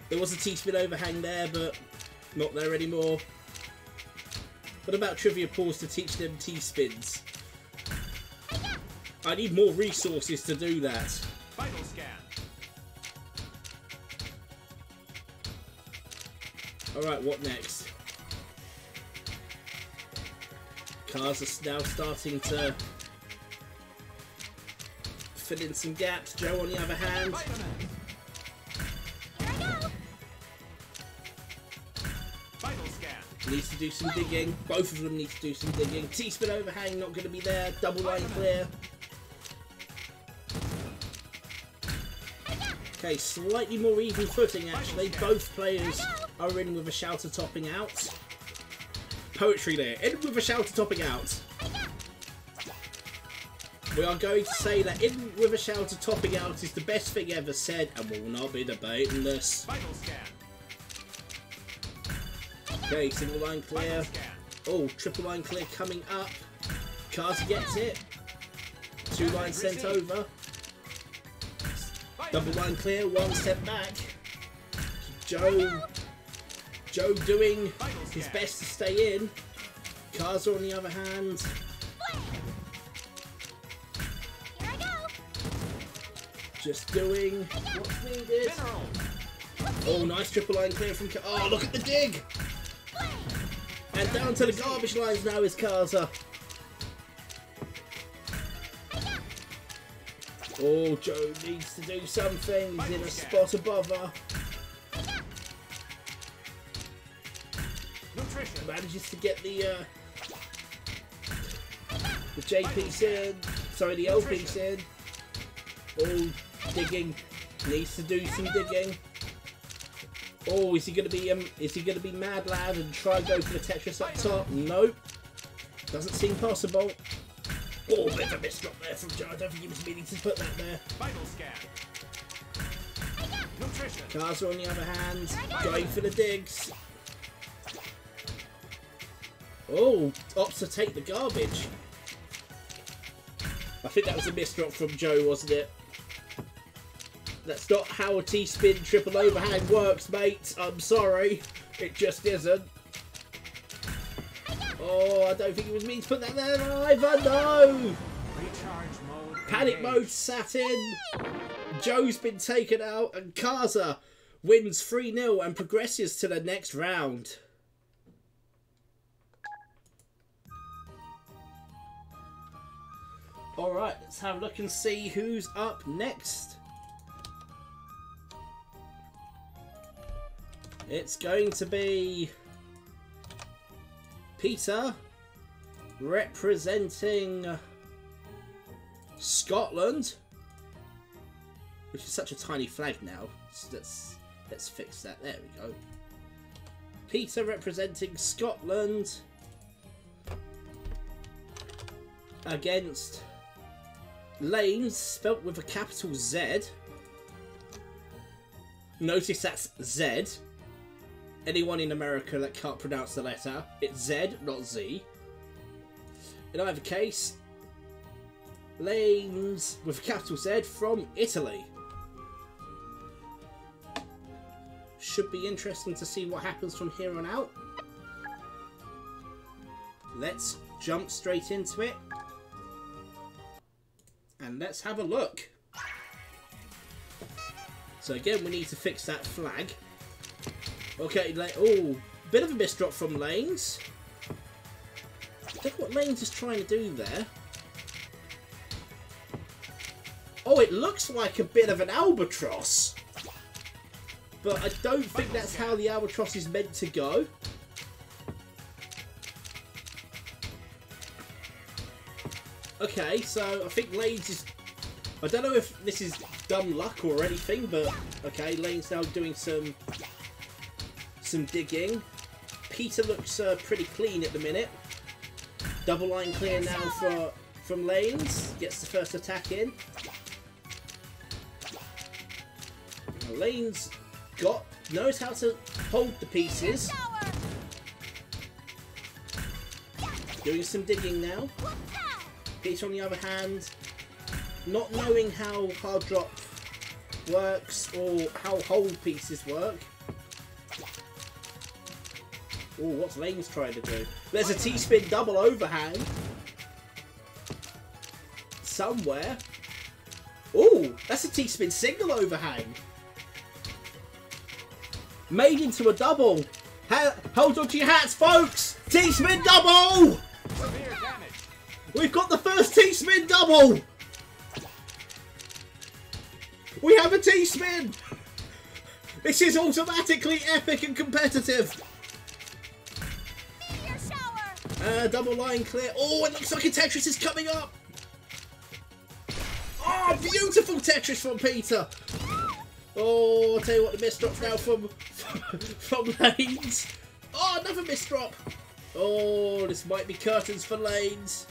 There was a T-spin overhang there, but not there anymore. What about trivia pause to teach them T-spins? I need more resources to do that. Vital scan. Alright, what next? Kaza's now starting to fill in some gaps. Joe, on the other hand, Here I go. Vital scan. needs to do some digging. Both of them need to do some digging. T-spin overhang not going to be there. Double line clear. Okay, slightly more even footing actually. Both players are in with a shouter topping out. Poetry there. In with a shouter topping out. We are going to say that in with a shouter topping out is the best thing ever said, and we will not be debating this. Vital scan. Okay, single line clear. Scan. Oh, triple line clear coming up. Kaza gets it. 2 lines sent over. Double line clear, 1 step back. Joe doing his best to stay in. Kaza on the other hand. Here I go. Just doing what's needed. Oh, nice triple line clear from Kaza. Oh, look at the dig! And down to the garbage lines now is Kaza. Oh, Joe needs to do something. He's in a spot above her. Nutrition. Manages to get the The J piece in. Sorry, the L piece in. Oh, digging. Needs to do some digging. Oh, is he gonna be mad lad and try and go for the Tetris up top? Nope. Doesn't seem possible. Oh, bit of a misdrop there from Joe. I don't think he was meaning to put that there. Vital scan. Nutrition. Gaza on the other hand, going for the digs. Oh, opts to take the garbage. I think that was a misdrop from Joe, wasn't it? That's not how a T-spin triple overhand works, mate. I'm sorry. It just isn't. Oh, I don't think he was meant to put that there either. No! Recharge mode. Panic mode sat in. Joe's been taken out and Kaza wins 3-0 and progresses to the next round. Alright, let's have a look and see who's up next. It's going to be Peter representing Scotland, which is such a tiny flag now. So let's fix that. There we go. Peter representing Scotland against Lanes, spelt with a capital Z. Notice that's Z. Anyone in America that can't pronounce the letter, it's Z, not Z. In either case, Lanes with a capital Z from Italy. Should be interesting to see what happens from here on out. Let's jump straight into it. And let's have a look. So again, we need to fix that flag. Okay, oh, bit of a misdrop from Lanes. Look what Lanes is trying to do there. Oh, it looks like a bit of an albatross. But I don't think that's how the albatross is meant to go. Okay, so I think Lanes is... I don't know if this is dumb luck or anything, but okay, Lanes now doing some digging. Peter looks pretty clean at the minute. Double line clear now from Lanes. Gets the first attack in. Now, Lanes knows how to hold the pieces. Doing some digging now. Peter on the other hand, not knowing how hard drop works or how hold pieces work. Oh, what's Lanes trying to do? There's a T-spin double overhand somewhere. Oh, that's a T-spin single overhang. Made into a double. Hold on to your hats, folks. T-spin double. Severe damage. We've got the first T-spin double. We have a T-spin. This is automatically epic and competitive. Double line clear. Oh, it looks like a Tetris is coming up. Oh, beautiful Tetris from Peter. Oh, I'll tell you what, the misdrops now from Lanes. Oh, another misdrop. Oh, this might be curtains for Lanes.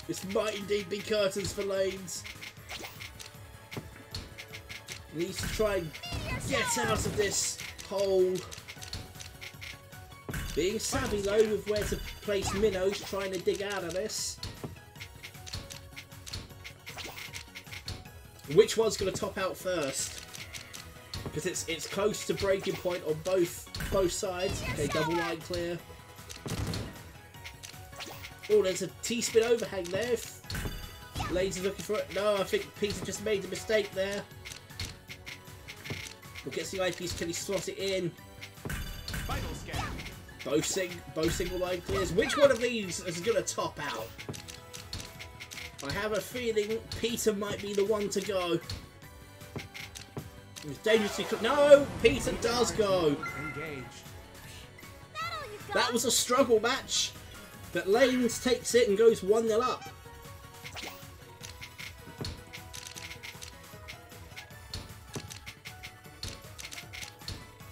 This might indeed be curtains for Lanes. Needs to try and get out of this hole. Being savvy though with where to place minnows, trying to dig out of this. Which one's going to top out first? Because it's close to breaking point on both sides. Okay, double line clear. Oh, there's a T-spin overhang there. Lanes is looking for it. No, I think Peter just made a mistake there. We'll get the eyepiece. Can he slot it in? Vital scan. Both single line clears. Which one of these is going to top out? I have a feeling Peter might be the one to go. It's dangerously close. No, Peter does go. Engaged. That was a struggle match. But Lanes takes it and goes 1-0 up.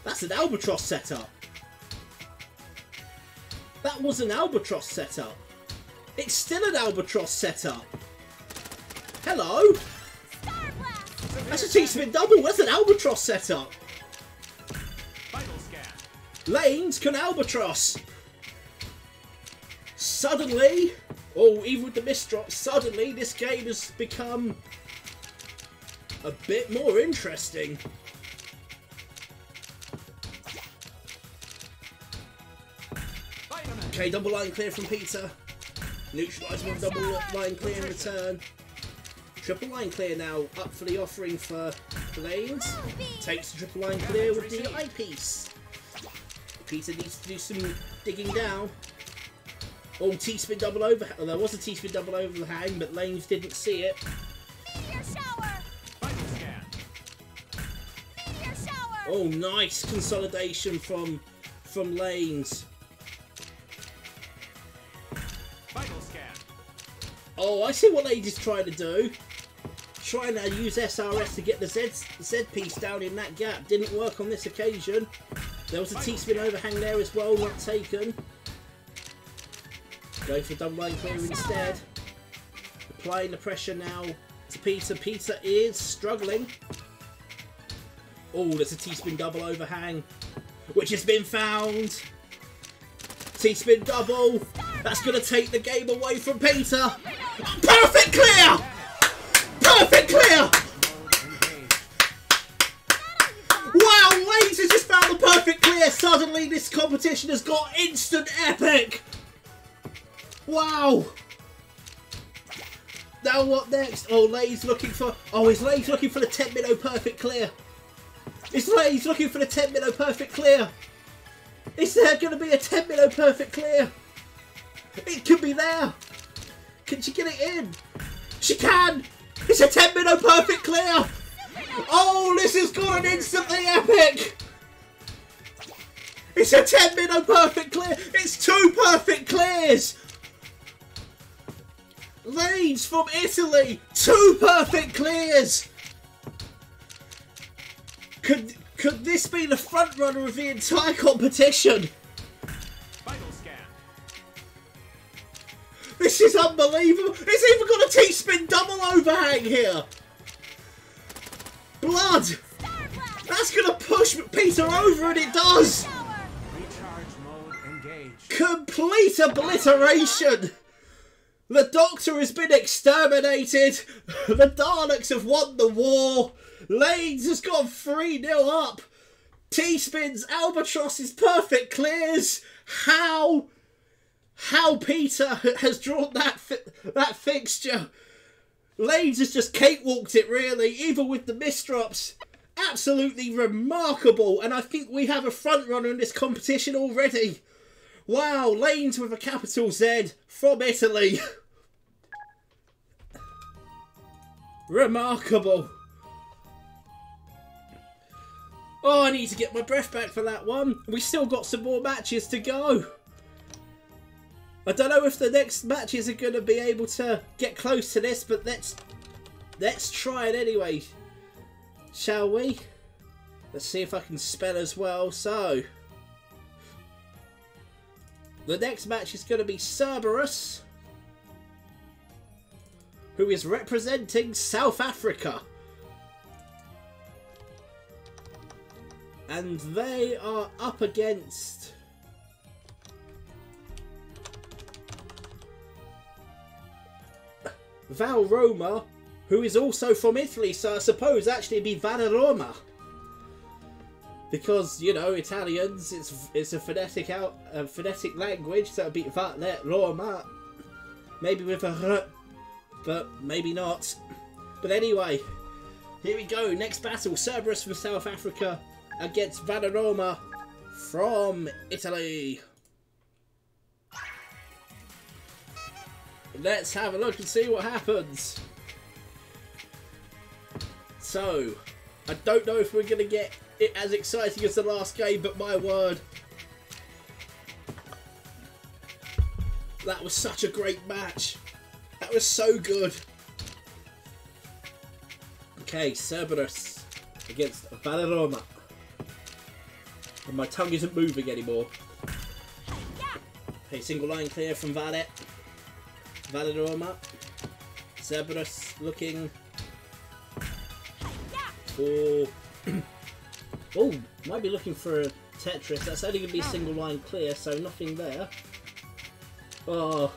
That's an Albatross setup. That was an Albatross setup. It's still an Albatross setup. Hello? That's a T-spin double. That's an Albatross setup. Vital scan. Lanes can Albatross. Suddenly, oh, even with the misdrop, suddenly this game has become a bit more interesting. Vitamin. Okay, double line clear from Peter. Neutralise one double line clear in return. Triple line clear now, up for the offering for Lanes. Takes the triple line clear with the eyepiece. Peter needs to do some digging down. Oh, T-spin double overhang. Oh, there was a T-spin double overhang, but Lanes didn't see it. Meteor shower. Vital scan. Meteor shower. Oh, nice consolidation from Lanes. Vital scan. Oh, I see what Lanes is trying to do. Trying to use SRS to get the Z piece down in that gap. Didn't work on this occasion. There was a T-spin overhang there as well, not taken. Going for double line clear instead. Applying the pressure now to Peter. Peter is struggling. Oh, there's a T-spin double overhang, which has been found. T-spin double. That's going to take the game away from Peter. Perfect clear! Perfect clear! Wow, Lanes has just found the perfect clear. Suddenly this competition has got instant epic. Wow! Now what next? Oh, Lane's looking for... Oh, is Lane's looking for the 10-minnow perfect clear? Is Lane's looking for the 10-minnow perfect clear? Is there going to be a 10-minnow perfect clear? It could be there. Can she get it in? She can! It's a 10-minnow perfect clear! Oh, this has got an instantly epic! It's a 10-minnow perfect clear! It's 2 perfect clears! Lanes from Italy! 2 perfect clears! Could this be the front runner of the entire competition? Vital scan. This is unbelievable! It's even got a T-spin double overhang here! Blood! That's gonna push Peter over, and it does! Recharge mode engaged. Complete obliteration! The Doctor has been exterminated! The Daleks have won the war! Lanes has gone 3-0 up! T-spins, Albatross's perfect clears! How Peter has drawn that fixture! Lanes has just cakewalked it, really, even with the misdrops. Absolutely remarkable, and I think we have a front runner in this competition already. Wow, Lanes with a capital Z from Italy. Remarkable. Oh, I need to get my breath back for that one. We still got some more matches to go. I don't know if the next matches are going to be able to get close to this, but let's try it anyway, shall we? Let's see if I can spell as well. So, the next match is going to be Cerberus, who is representing South Africa. And they are up against Val Roma, who is also from Italy, so I suppose actually it'd be Vanaroma. Because, you know, Italians, it's a phonetic language, so it'd be Roma. Maybe with a R, but maybe not. But anyway, here we go. Next battle, Cerberus from South Africa against Vanaroma from Italy. Let's have a look and see what happens. So, I don't know if we're going to get it as exciting as the last game, but my word. That was such a great match. That was so good. Okay, Cerberus against Valeroma. And my tongue isn't moving anymore. Okay, single line clear from Valeroma. Cerberus looking for... oh, might be looking for a Tetris. That's only going to be single line clear, so nothing there. Oh.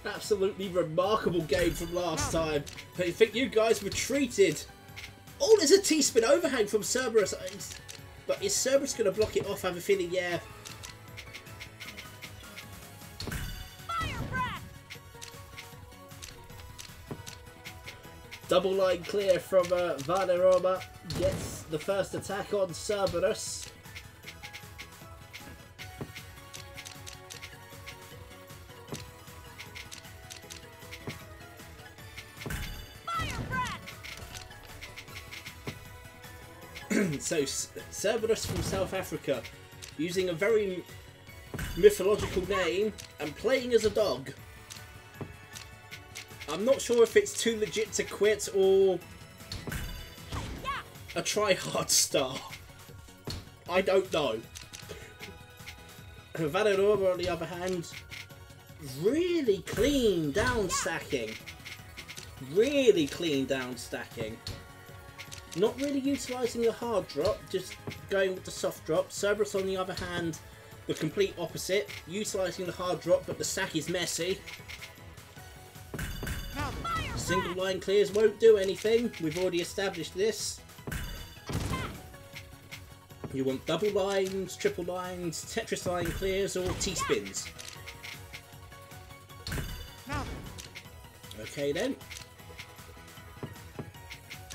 Absolutely remarkable game from last time. I think you guys were treated. Oh, there's a T-spin overhang from Cerberus. But is Cerberus going to block it off? I have a feeling, yeah. Double line clear from Valeroma. Gets the first attack on Cerberus. So, Cerberus from South Africa, using a very mythological name and playing as a dog. I'm not sure if it's too legit to quit or a try-hard star. I don't know. Valeroma, on the other hand, really clean down stacking. Really clean down stacking. Not really utilising the hard drop, just going with the soft drop. Cerberus, on the other hand, the complete opposite. Utilising the hard drop, but the stack is messy. Single line clears won't do anything. We've already established this. You want double lines, triple lines, Tetris line clears, or T-spins. Okay then.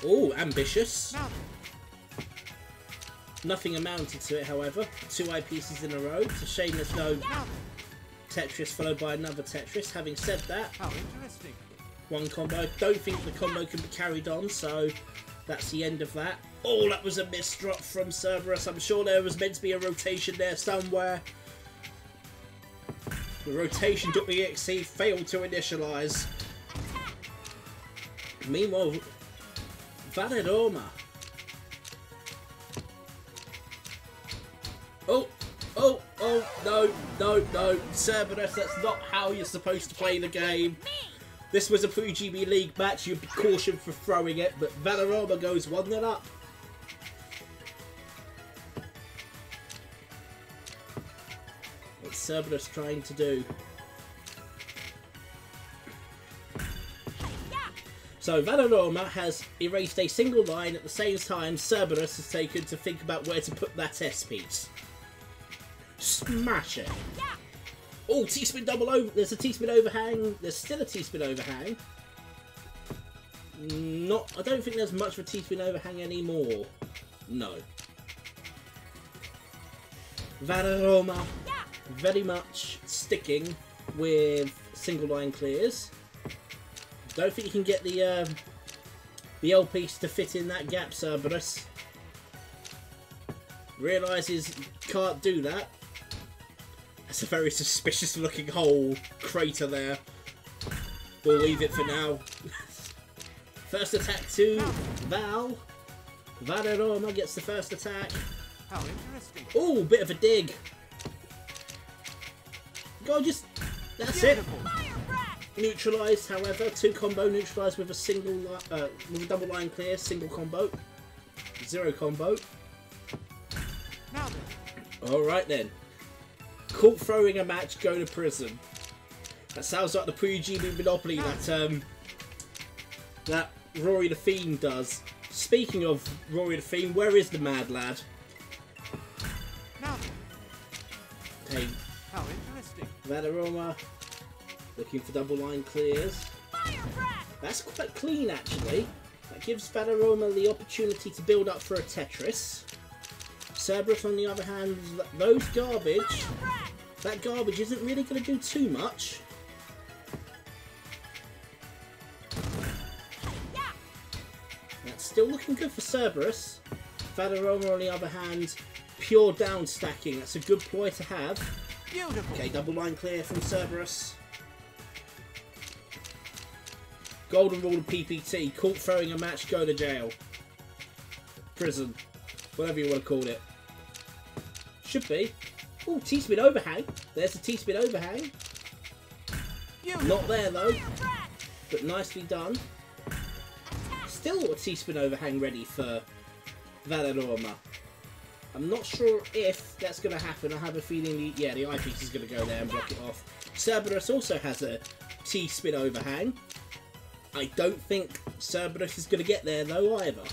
Oh, ambitious. Nothing amounted to it, however. 2 eyepieces in a row. It's a shame there's no Tetris followed by another Tetris. Having said that, How interesting. one combo. I don't think the combo can be carried on, so that's the end of that. Oh, that was a misdrop from Cerberus. I'm sure there was meant to be a rotation there somewhere. The rotation.exe failed to initialize. Meanwhile, Valeroma. Oh, no. Cerberus, that's not how you're supposed to play the game. This was a PuyoGB League match, you'd be cautioned for throwing it, but Valeroma goes 1-0 up. What's Cerberus trying to do? So Valeroma has erased a single line at the same time Cerberus has taken to think about where to put that S-piece. Smash it! Oh, T-spin double over. There's a T-spin overhang. There's still a T-spin overhang. I don't think there's much of a T-spin overhang anymore. No. Valeroma very much sticking with single line clears. Don't think you can get the L piece to fit in that gap, Cerberus. Realises can't do that. That's a very suspicious looking hole crater there. We'll leave it for now. First attack to Val. Valeroma gets the first attack. How interesting. Oh, bit of a dig. Go just... That's Beautiful. it. Neutralised, however. 2 combo neutralised with a single, with a double line clear, single combo. 0 combo. Now then. Alright then. Caught throwing a match, go to prison. That sounds like the PuyoGB Monopoly that Rory the Fiend does. Speaking of Rory the Fiend, where is the mad lad? Now then. Okay, How interesting. Valeroma looking for double line clears. That's quite clean actually. That gives Valeroma the opportunity to build up for a Tetris. Cerberus on the other hand, that garbage isn't really going to do too much. That's still looking good for Cerberus. Valeroma on the other hand, pure down stacking. That's a good ploy to have. Beautiful. Okay, double line clear from Cerberus. Golden rule of PPT. Caught throwing a match, go to jail. Prison. Whatever you want to call it. Should be. Oh, T-spin overhang. There's the T-spin overhang. Beautiful. Not there though. But nicely done. Still a T-spin overhang ready for Valoroma. I'm not sure if that's going to happen. I have a feeling the eyepiece is going to go there and block it off. Cerberus also has a T-spin overhang. I don't think Cerberus is going to get there though either.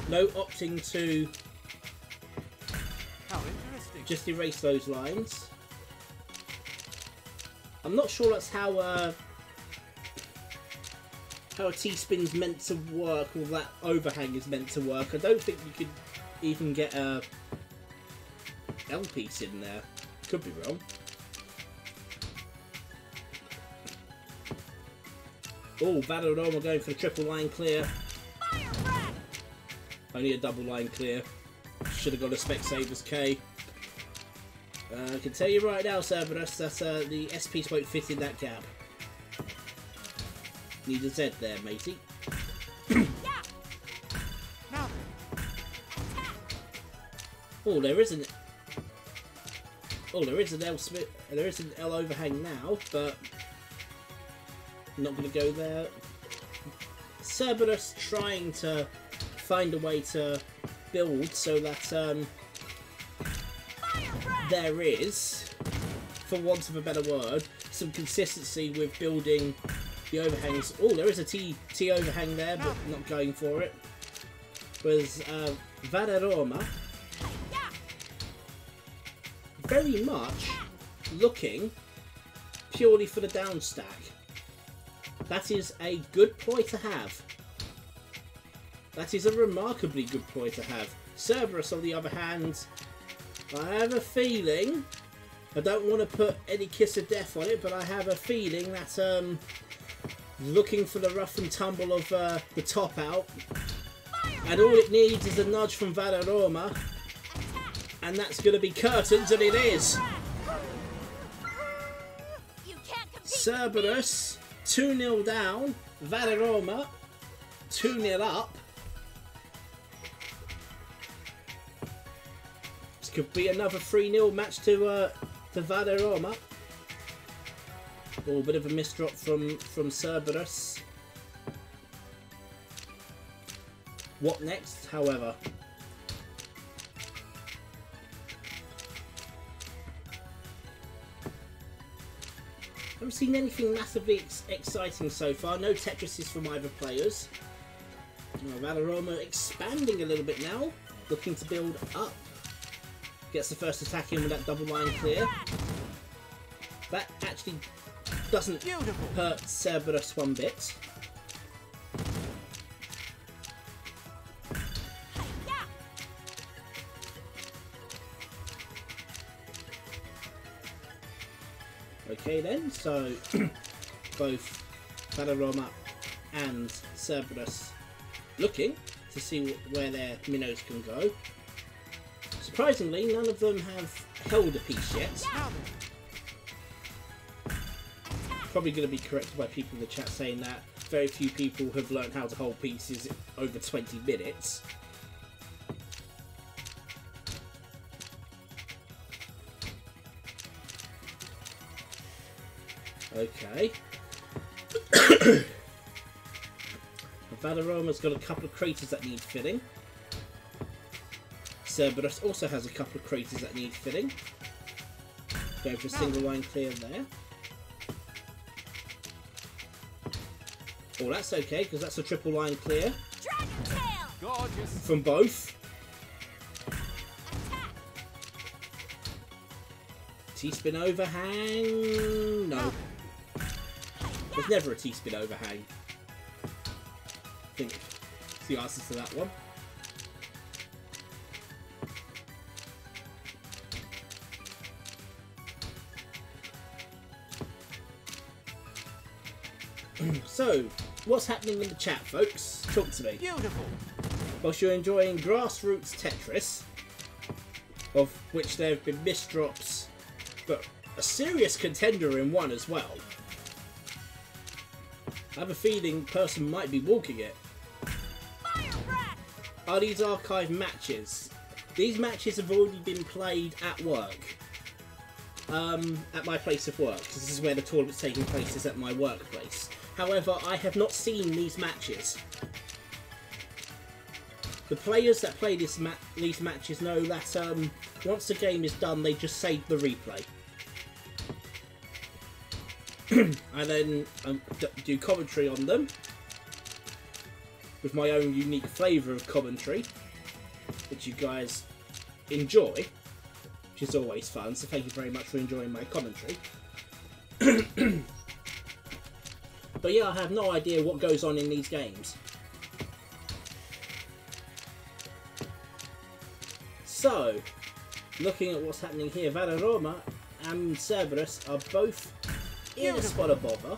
No opting to How interesting. just erase those lines. I'm not sure that's how a T-spin's meant to work, or that overhang is meant to work. I don't think you could even get a L piece in there. Could be wrong. Oh, Valoroma going for the triple line clear. Fire breath. Only a double line clear. Should have got a Specsavers K. I can tell you right now, Cerberus, that the S piece won't fit in that gap. Need a Z there, matey. Now then. Oh, there isn't. Oh, there is an L Smith. There is an L overhang now, but not going to go there. Cerberus trying to find a way to build so that there is, for want of a better word, some consistency with building the overhangs. Oh, there is a T overhang there, but not going for it. Whereas Valoroma very much looking purely for the down stack. That is a good ploy to have. That is a remarkably good ploy to have. Cerberus, on the other hand, I have a feeling, I don't want to put any kiss of death on it, but I have a feeling that looking for the rough and tumble of the top out, and all it needs is a nudge from Valoroma, and that's going to be curtains, and it is. You can't compete. Cerberus 2-0 down, Valoroma 2-0 up. This could be another 3-0 match to Valoroma. Oh, a bit of a misdrop from Cerberus. What next, however? I haven't seen anything massively exciting so far. No Tetrises from either players. Valoroma expanding a little bit now. Looking to build up. Gets the first attack in with that double line clear. That actually doesn't hurt Cerberus one bit. Okay then, so both Valoroma and Cerberus looking to see where their minnows can go. Surprisingly, none of them have held a piece yet. Probably going to be corrected by people in the chat saying that very few people have learned how to hold pieces over 20 minutes. Okay. Valoroma's got a couple of craters that need filling. Cerberus also has a couple of craters that need filling. Going for a single line clear there. Oh, that's okay, because that's a triple line clear. Dragon tail. Gorgeous. From both. T-spin overhang. No. There's never a T-spin overhang. I think it's the answer to that one. So, what's happening in the chat, folks? Talk to me. Beautiful. whilst you're enjoying grassroots Tetris, of which there have been misdrops, but a serious contender in one as well. I have a feeling the person might be walking it. Fire breath! Are these archive matches? These matches have already been played at work. At my place of work, because this is where the tournament's taking place, is at my workplace. However, I have not seen these matches. The players that play these matches know that once the game is done, they just save the replay. I then do commentary on them with my own unique flavour of commentary, which you guys enjoy, which is always fun, so thank you very much for enjoying my commentary. But yeah, I have no idea what goes on in these games. So, looking at what's happening here, Valeroma and Cerberus are both in a spot of bother.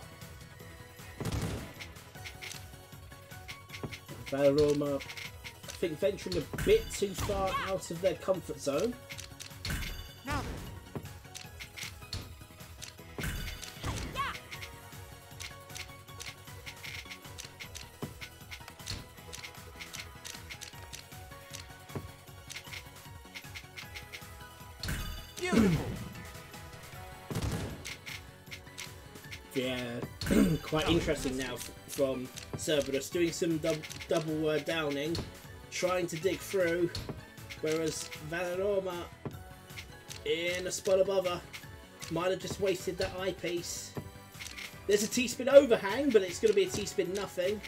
Valeroma, I think, venturing a bit too far out of their comfort zone. Now beautiful. Yeah, quite interesting now from Cerberus, doing some double downing, trying to dig through, whereas Valeroma in a spot above her might have just wasted that eyepiece. There's a T-spin overhang, but it's going to be a T-spin nothing.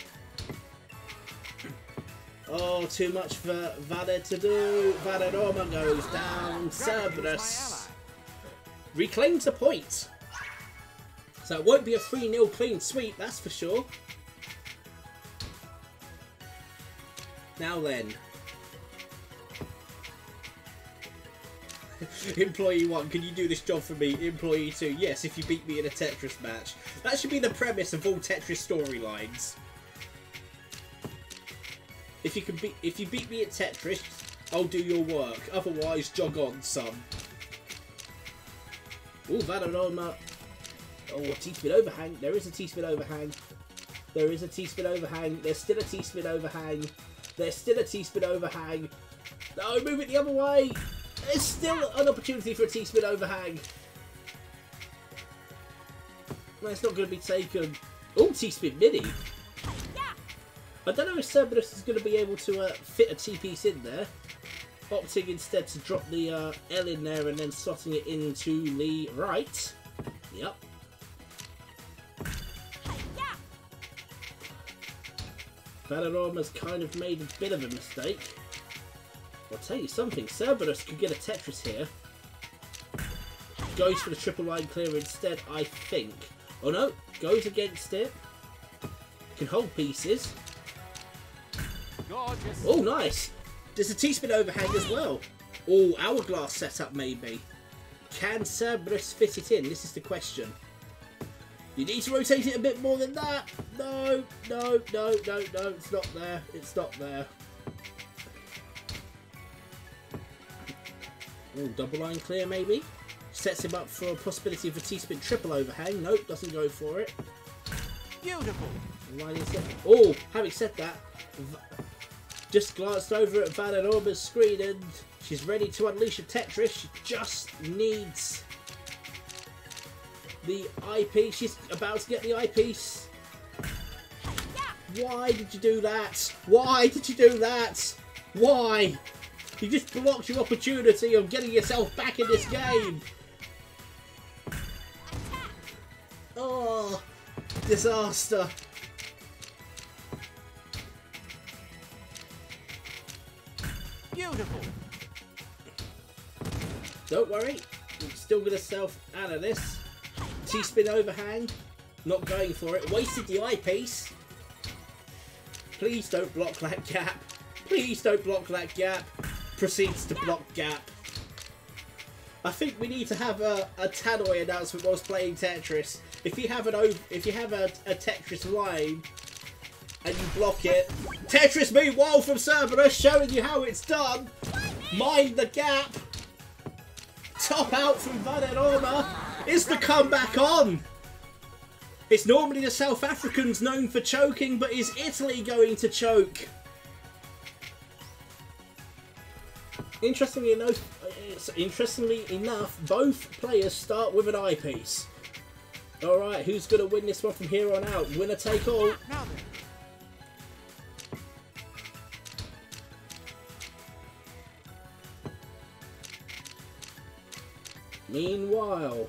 Oh, too much for Valer to do. Valeroma goes down. Cerberus reclaims the point. So it won't be a 3-0 clean sweep, that's for sure. Now then. Employee 1, can you do this job for me? Employee 2, yes, if you beat me in a Tetris match. That should be the premise of all Tetris storylines. If you beat me at Tetris, I'll do your work. Otherwise, jog on, son. Ooh, Valeroma. Oh, a T-spin overhang. There is a T-spin overhang. There is a T-spin overhang. There's still a T-spin overhang. There's still a T-spin overhang. No, move it the other way. There's still an opportunity for a T-spin overhang. No, it's not going to be taken. Oh, T-spin mini. I don't know if Cerberus is going to be able to fit a T-piece in there. Opting instead to drop the L in there and then slotting it into the right. Yep. Valeroma's kind of made a bit of a mistake. I'll tell you something, Cerberus could get a Tetris here. Goes for the triple line clear instead, I think. Oh no, goes against it. Can hold pieces. Gorgeous. Oh, nice. There's a T-spin overhang as well. Oh, hourglass setup maybe. Can Cerberus fit it in? This is the question. You need to rotate it a bit more than that. No, no, no, no, no. It's not there. It's not there. Oh, double line clear maybe. Sets him up for a possibility of a T-spin triple overhang. Nope, doesn't go for it. Beautiful. Oh, having said that, just glanced over at Valeroma's screen and she's ready to unleash a Tetris. She just needs the eyepiece. She's about to get the eyepiece. Why did you do that? Why did you do that? Why? You just blocked your opportunity of getting yourself back in this game. Oh, disaster. Beautiful. Don't worry, I'm still going to self out of this. T-spin overhang, not going for it. Wasted the eyepiece. Please don't block that gap. Please don't block that gap. Proceeds to block gap. I think we need to have a Tannoy announcement whilst playing Tetris. If you have a Tetris line and you block it. Tetris meanwhile from Cerberus showing you how it's done. Mind the gap. Top out from Vanaroma. Is the comeback on? It's normally the South Africans known for choking, but is Italy going to choke? Interestingly enough, both players start with an eyepiece. Alright, who's going to win this one from here on out? Winner take all. Now then. Meanwhile,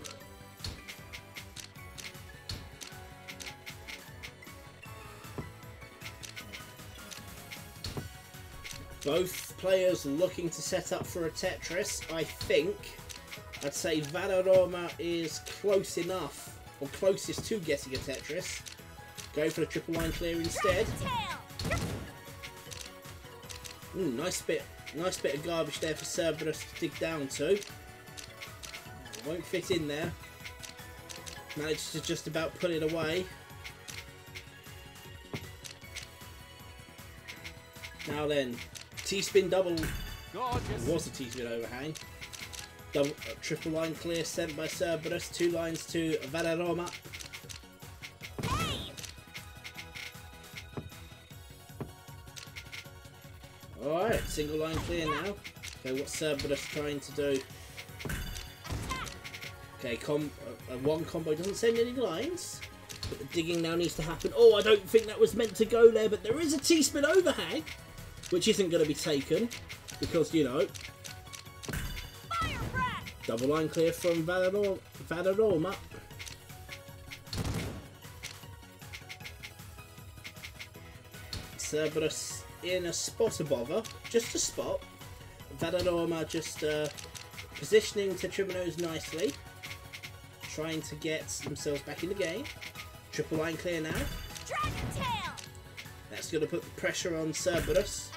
both players looking to set up for a Tetris. I think I'd say Vanaroma is close enough, or closest to getting a Tetris. Go for the triple line clear instead. Nice bit of garbage there for Cerberus to dig down to. Won't fit in there. Managed to just about put it away. Now then, T-spin double. Gorgeous. Was a T-spin overhang. Double, triple line clear sent by Cerberus. 2 lines to Vanaroma. Alright, single line clear now. Okay, what's Cerberus trying to do? Okay, one combo doesn't send any lines, but the digging now needs to happen. Oh, I don't think that was meant to go there, but there is a T-spin overhang, which isn't going to be taken, because, you know, double line clear from Vanaroma. Cerberus in a spot of bother, just a spot. Vanaroma just positioning to Trimonos nicely. Trying to get themselves back in the game. Triple line clear now. Dragon tail. That's going to put the pressure on Cerberus.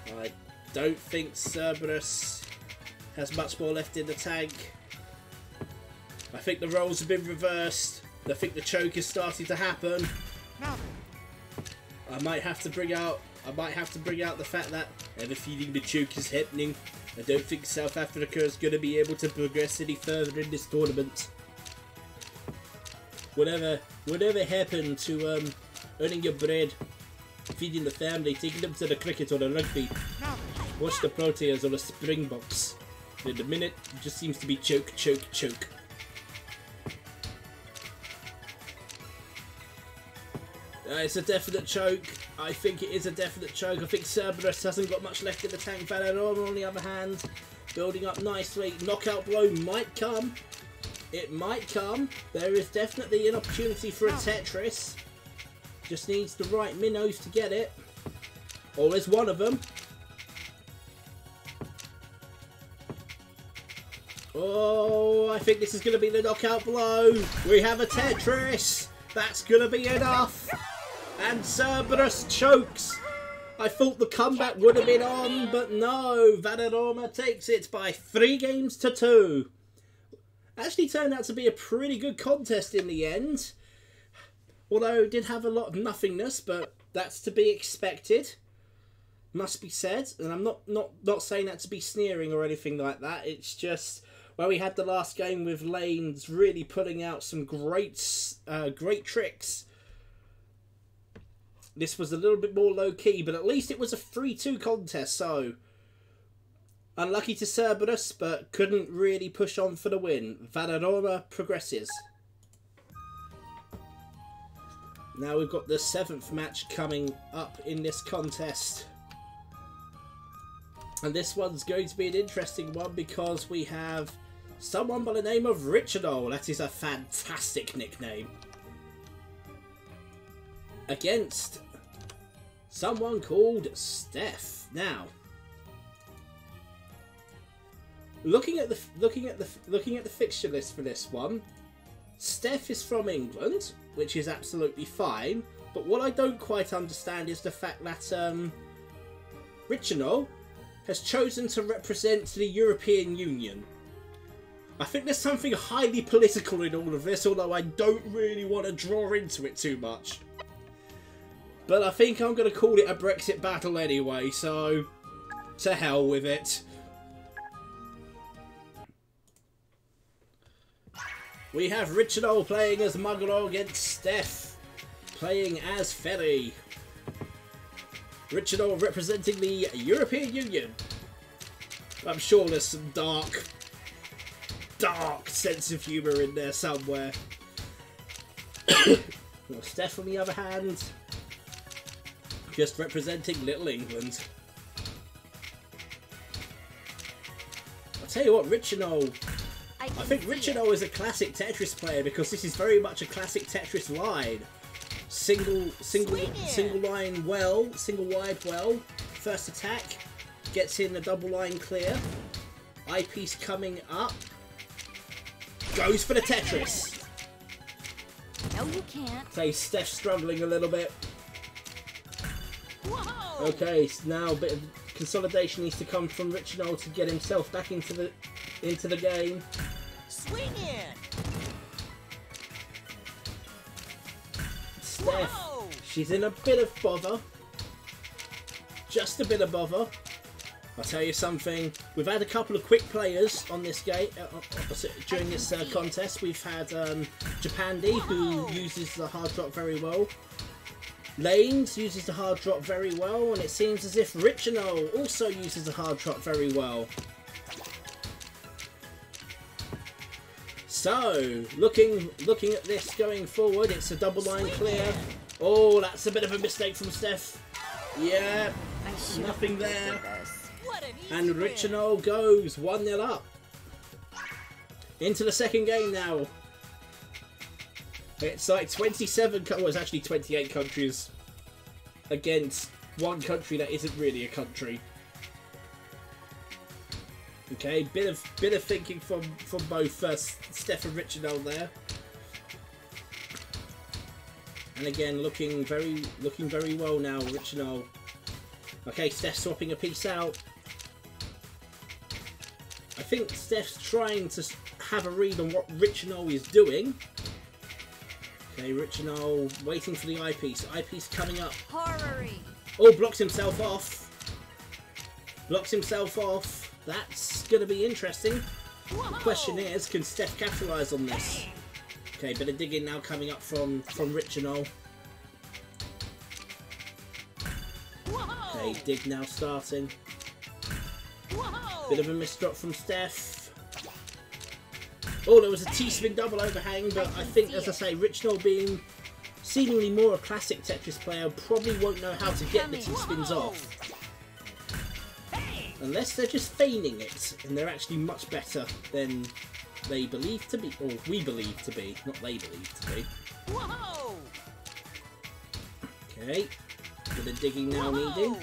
I don't think Cerberus has much more left in the tank. I think the roles have been reversed. I think the choke is starting to happen. Now I might have to bring out the fact that I have a feeling the choke is happening. I don't think South Africa is going to be able to progress any further in this tournament. Whatever happened to earning your bread, feeding the family, taking them to the cricket or the rugby, watch the Proteas or the Springboks. In a minute, it just seems to be choke, choke, choke. It's a definite choke. I think it is a definite choke. I think Cerberus hasn't got much left in the tank. Vanaroma, on the other hand, building up nicely. Knockout blow might come. It might come. There is definitely an opportunity for a Tetris. Just needs the right minnows to get it. Or there's one of them. Oh, I think this is going to be the knockout blow. We have a Tetris. That's going to be enough. And Cerberus chokes. I thought the comeback would have been on, but no. Vanaroma takes it by 3 games to 2. Actually turned out to be a pretty good contest in the end. Although it did have a lot of nothingness, but that's to be expected. Must be said. And I'm not saying that to be sneering or anything like that. It's just where we had the last game with Lanes really putting out some great tricks. This was a little bit more low-key, but at least it was a 3-2 contest, so unlucky to Cerberus, but couldn't really push on for the win. Vanaroma progresses. Now we've got the 7th match coming up in this contest. And this one's going to be an interesting one because we have someone by the name of Richardo. That is a fantastic nickname. Against someone called Steph. Now, looking at the fixture list for this one, Steph is from England, which is absolutely fine. But what I don't quite understand is the fact that Richardo has chosen to represent the European Union. I think there's something highly political in all of this, although I don't really want to draw into it too much. But I think I'm going to call it a Brexit battle anyway, so to hell with it. We have Richard playing as Mugger against Steph playing as Ferry. Richard representing the European Union. I'm sure there's some dark sense of humour in there somewhere. Well, Steph, on the other hand, just representing Little England. I'll tell you what, Richard I think Richard is a classic Tetris player because this is very much a classic Tetris line. Single line well, single wide well. First attack gets in a double line clear. Eyepiece coming up. Goes for the Tetris. No, you can't. Okay, Steph's struggling a little bit. Whoa. Okay, so now a bit of consolidation needs to come from Richard to get himself back into the game. Swing in. Steph, Whoa. she's in a bit of bother. Just a bit of bother. I'll tell you something. We've had a couple of quick players on this game during this contest. We've had Japandi, who uses the hard drop very well. Lanes uses the hard drop very well, and it seems as if Richino also uses the hard drop very well. So, looking at this going forward, it's a double line clear. Oh, that's a bit of a mistake from Steph. Yeah, nothing there. And Richino goes 1-0 up. Into the second game now. It's like 27, well, it's actually 28 countries against one country that isn't really a country. Okay, bit of thinking from both Steph and Richard there, and again looking very well now, Richard. Okay, Steph swapping a piece out. I think Steph's trying to have a read on what Richard is doing. Okay, Richard waiting for the eyepiece. Eyepiece coming up. Horror-y. Oh, blocks himself off. Blocks himself off. That's going to be interesting. Whoa. The question is, can Steph capitalise on this? Okay, bit of digging now coming up from Richard. Okay, dig now starting. Whoa. Bit of a misdrop from Steph. Oh, there was a T-spin double overhang, but I think, as I say, Richard being seemingly more a classic Tetris player probably won't know how to get the T-spins off. Unless they're just feigning it, and they're actually much better than they believe to be, or we believe to be, not they believe to be. Whoa. Okay, bit of digging now needed.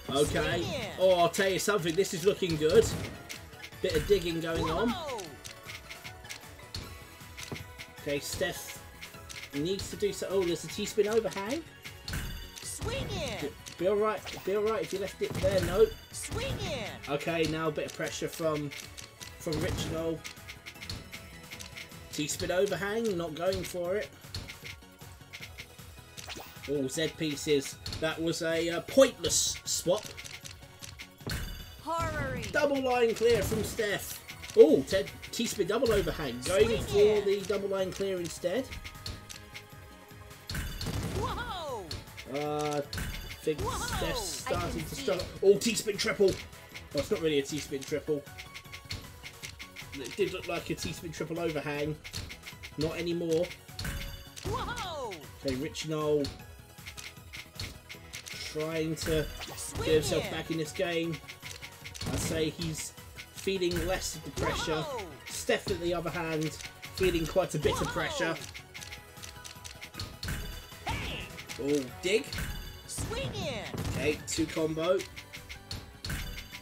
Okay, oh, I'll tell you something, this is looking good. Bit of digging going on. Okay, Steph needs to do so. Oh, there's a T-spin overhang. Swing in. Be alright if you left it there. No. Swing in. Okay, now a bit of pressure from Richard. T-spin overhang, not going for it. Oh, Z pieces. That was a pointless swap. Horror-y. Double line clear from Steph. Oh, T-spin double overhang. Going for the double line clear instead. Whoa. I think Steph's starting to struggle. Oh, T-spin triple. Well, it's not really a T-spin triple. It did look like a T-spin triple overhang. Not anymore. Whoa. Okay, Richard trying to get himself back in this game. I'd say he's feeling less of the pressure. Whoa. Steph, on the other hand, feeling quite a bit of pressure. Oh, dig. Swing in. Okay, 2 combo.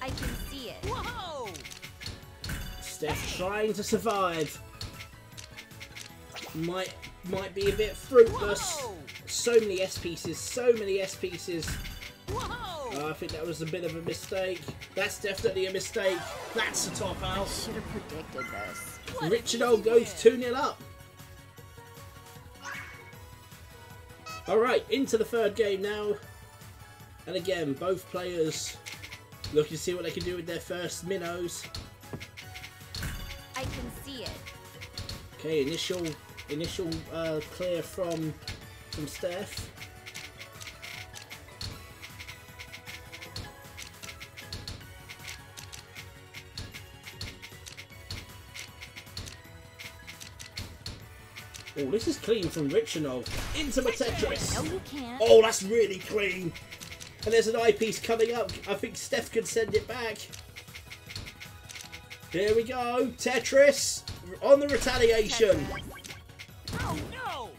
I can see it. Whoa. Steph trying to survive. Might be a bit fruitless. Whoa. So many S pieces, so many S pieces. Whoa. I think that was a bit of a mistake. That's definitely a mistake. That's a top I out. should have predicted this. Richard O goes 2-0 up. Alright, into the third game now. And again, both players looking to see what they can do with their first minnows. I can see it. Okay, initial clear from Steph. Oh, this is clean from Richard into the Tetris. No, you can't. Oh, that's really clean. And there's an eyepiece coming up. I think Steph can send it back. Here we go. Tetris on the retaliation. Oh no!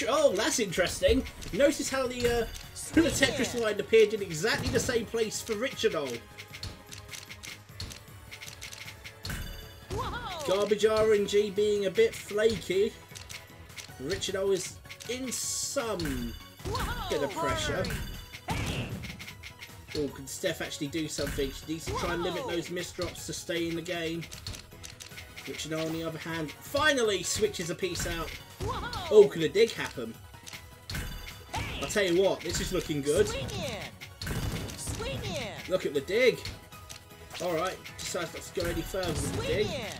Oh, that's interesting. Notice how the Tetris line appeared in exactly the same place for Richard. Whoa! Garbage RNG being a bit flaky. Richard is in some bit of pressure. Oh, can Steph actually do something? She needs to try and limit those misdrops to stay in the game. Richard on the other hand, finally switches a piece out. Oh, can a dig happen? I'll tell you what, this is looking good. Swing in! Swing in! Look at the dig. Alright, decides not to go any further with the Swing dig. in!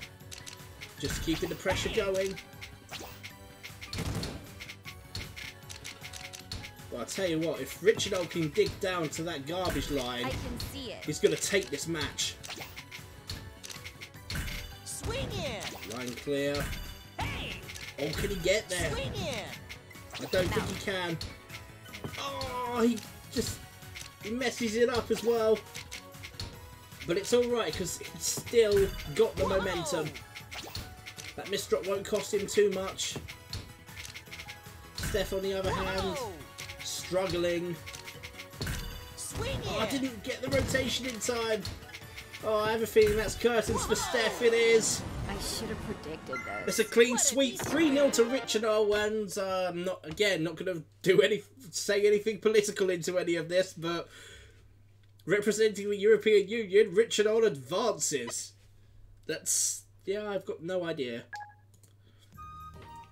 Just keeping the pressure going. Well, I'll tell you what, if Richard can dig down to that garbage line, I can see it. he's going to take this match. Swing in! Line clear. Hey! Oh, can he get there? Swing in! I don't think he can. Oh, he messes it up as well. But it's alright, because he's still got the momentum. That misdrop won't cost him too much. Steph, on the other hand, struggling. Swing Oh, I in! didn't get the rotation in time. Oh, I have a feeling that's curtains for Steph. It is. I should have predicted It's this. a clean sweep, 3-0 to Richard and I'm not going to say anything political into any of this, but representing the European Union, Richard advances. That's, yeah, I've got no idea.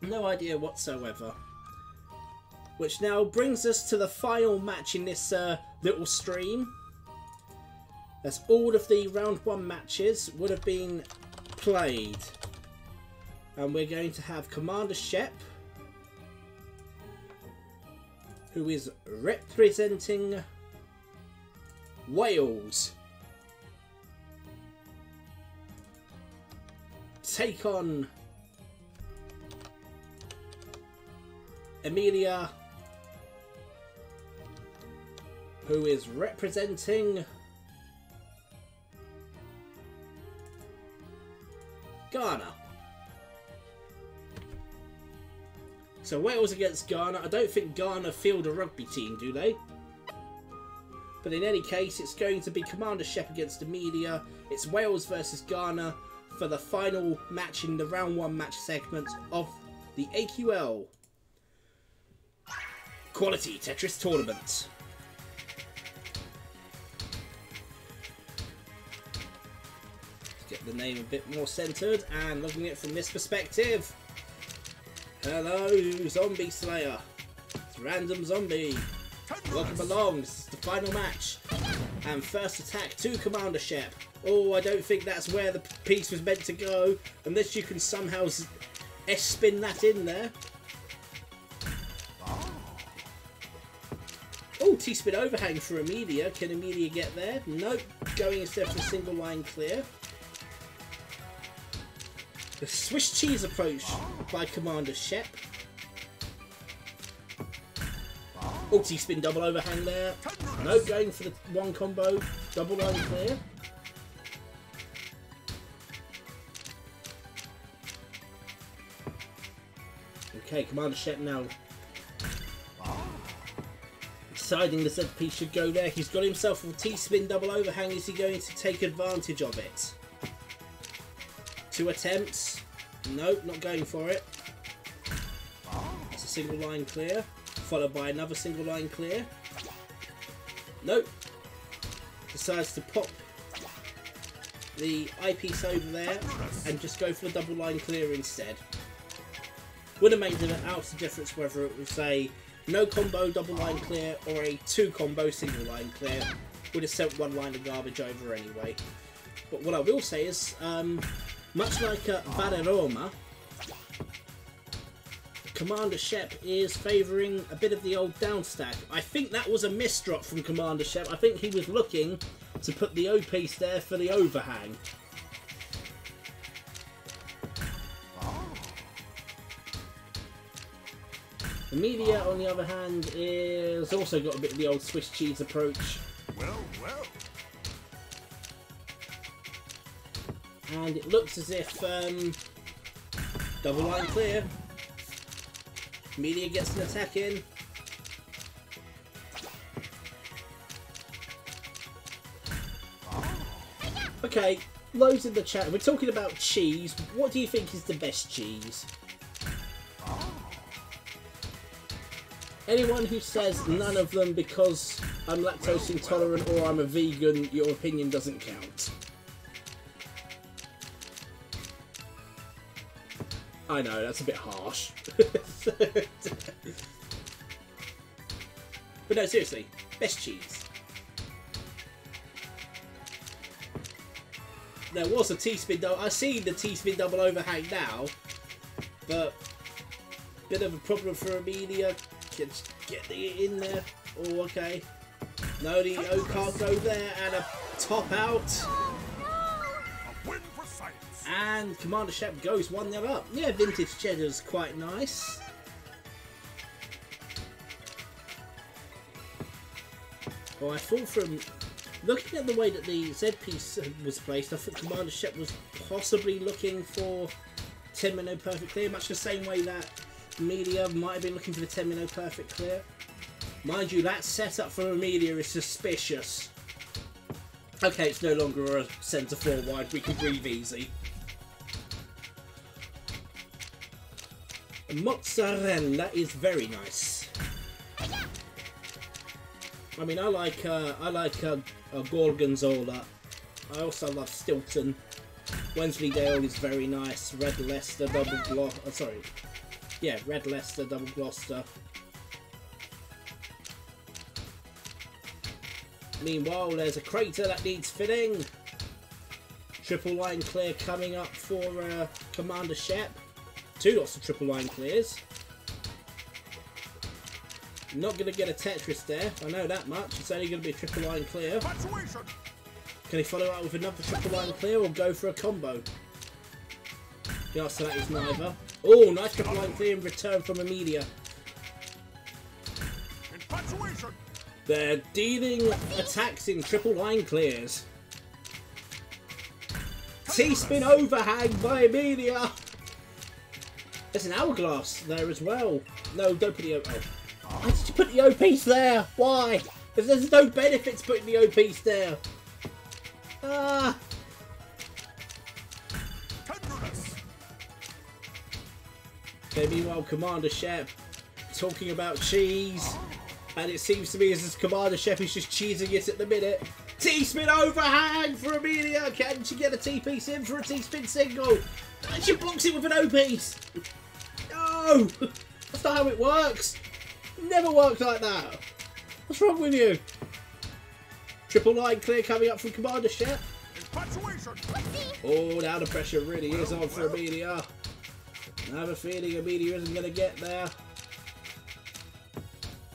No idea whatsoever. Which now brings us to the final match in this little stream. As all of the round 1 matches would have been played. And we're going to have Commander Shep, who is representing Wales, take on Emilia, who is representing Ghana. So Wales against Ghana. I don't think Ghana field a rugby team, do they? But in any case, it's going to be Commander Shep against Emilia. It's Wales versus Ghana for the final match in the round 1 match segment of the AQL Quality Tetris Tournament. Get the name a bit more centered and looking at it from this perspective. Hello, Zombie Slayer. It's Random Zombie. Welcome along. This is the final match. And first attack to Commander Shep. Oh, I don't think that's where the piece was meant to go. Unless you can somehow S-spin that in there. Oh, T-spin overhang for Emilia. Can Emilia get there? Nope. Going instead for a single line clear. The Swiss cheese approach by Commander Shep. Oh, T-spin double overhang there. No, going for the one combo. Double line clear. Okay, Commander Shep now deciding the Z piece should go there. He's got himself a T-spin double overhang. Is he going to take advantage of it? 2 attempts. Nope, not going for it. That's a single line clear, followed by another single line clear. Nope. decides to pop the eyepiece over there and just go for the double line clear instead. Would have made an out of difference whether it was a no combo double line clear or a 2 combo single line clear. Would have sent 1 line of garbage over anyway. But what I will say is, much like Valderrama, Commander Shep is favouring a bit of the old down stack. I think that was a misdrop from Commander Shep. I think he was looking to put the O piece there for the overhang. The media, on the other hand, is also got a bit of the old Swiss cheese approach. Well, well. And it looks as if double line clear. Media gets an attack in. Okay, loads in the chat. We're talking about cheese. What do you think is the best cheese? Anyone who says none of them because I'm lactose intolerant or I'm a vegan, your opinion doesn't count. I know, that's a bit harsh. But no, seriously, best cheese. There was a T-spin double. I see the T-spin double overhang now, but bit of a problem for Amelia. Get it in there. Oh, okay. No, the O can't go there, and a top out. A win for science. And Commander Shep goes 1-0 up. Yeah, vintage cheddar's quite nice. Well, I thought from looking at the way that the Z piece was placed, I thought Commander Shep was possibly looking for 10-minute perfect clear, much the same way that Media might have been looking for the 10-minute perfect clear. Mind you, that setup for Media is suspicious. Okay, it's no longer a centre forward, we can breathe easy. Mozzarella is very nice. I mean, I like Gorgonzola. I also love Stilton. Wensleydale is very nice. Red Leicester double Gloucester. Sorry, yeah, Red Leicester double Gloucester. Meanwhile, there's a crater that needs filling. Triple line clear coming up for Commander Shep. 2 lots of triple line clears. Not going to get a Tetris there, I know that much. It's only going to be a triple line clear. Can he follow up with another triple line clear or go for a combo? The answer to that is neither. Oh, nice triple line clear in return from Amelia. They're dealing attacks in triple line clears. T-spin overhang by Amelia. There's an hourglass there as well. No, don't put the O. Oh. Why did you put the O piece there? Why? There's no benefit to putting the O piece there. Ah. Okay, meanwhile, Commander Shep talking about cheese. And it seems to me as if Commander Shep is just cheesing it at the minute. T-spin overhang for Amelia. Can she get a T-piece in for a T-spin single? And she blocks it with an O-piece. No! That's not how it works. It never works like that. What's wrong with you? Triple line clear coming up from Commander Shep. Oh, now the pressure really is on for Amelia. I have a feeling Amelia isn't going to get there.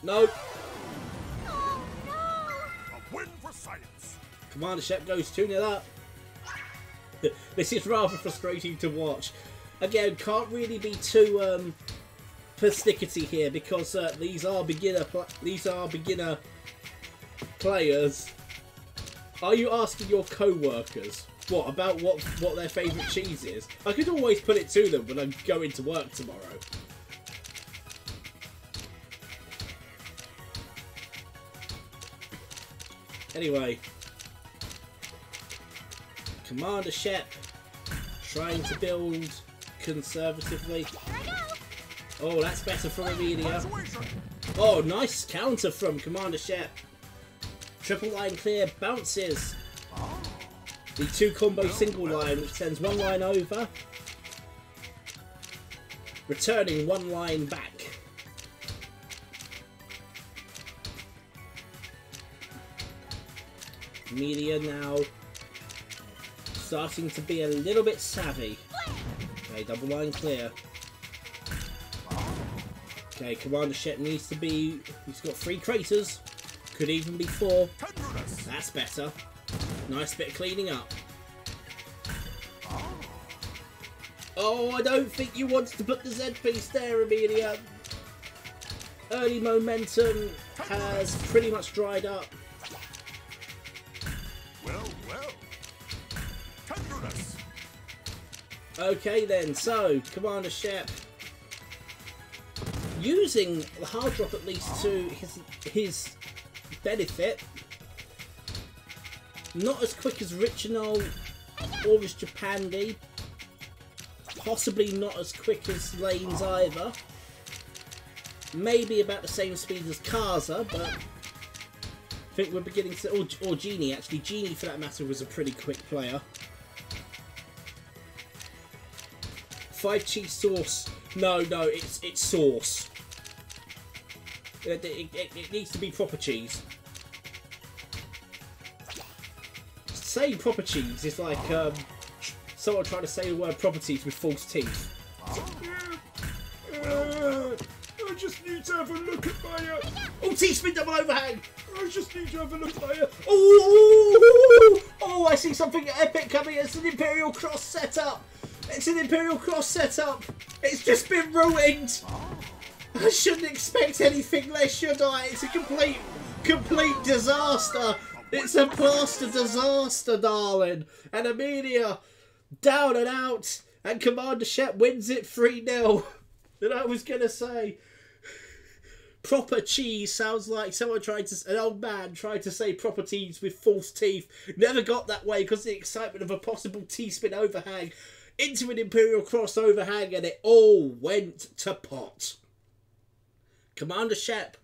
Nope. Oh, no. A win for science. Commander Shep goes 2-0 up. This is rather frustrating to watch. Again, can't really be too persnickety here because these are beginner players. Are you asking your co-workers about what their favourite cheese is? I could always put it to them when I'm going to work tomorrow. Anyway, Commander Shep trying to build conservatively. Oh, that's better from Amelia. Oh, nice counter from Commander Shep. Triple line clear bounces. The 2 combo single line, which sends 1 line over, returning 1 line back. Media now starting to be a little bit savvy. Okay, double line clear. Okay, Commander Shep needs to be... He's got 3 craters. Could even be 4. That's better. Nice bit of cleaning up. Oh, I don't think you wanted to put the Z piece there, Amelia. Early momentum has pretty much dried up. Well, well. Tenderness. Okay then, so Commander Shep using the hard drop at least to his benefit. Not as quick as Richinol or as Japandi. Possibly not as quick as Lanes either. Maybe about the same speed as Kaza, but I think we're beginning to... Or Genie, actually. Genie, for that matter, was a pretty quick player. 5 cheese sauce. No, it's sauce. It needs to be proper cheese. Saying proper cheese is like someone trying to say the word properties with false teeth. I just need to have a look at my... Oh, T-spin double overhang! I just need to have a look at my... Oh, I see something epic coming. It's an Imperial Cross setup. It's an Imperial Cross setup. It's just been ruined. I shouldn't expect anything less, should I? It's a complete disaster. It's a plaster disaster, darling. And Amelia, down and out. And Commander Shep wins it 3-0. And I was going to say, proper cheese sounds like someone an old man tried to say proper cheese with false teeth. Never got that way because of the excitement of a possible T-spin overhang into an Imperial Cross overhang, and it all went to pot. Commander Shep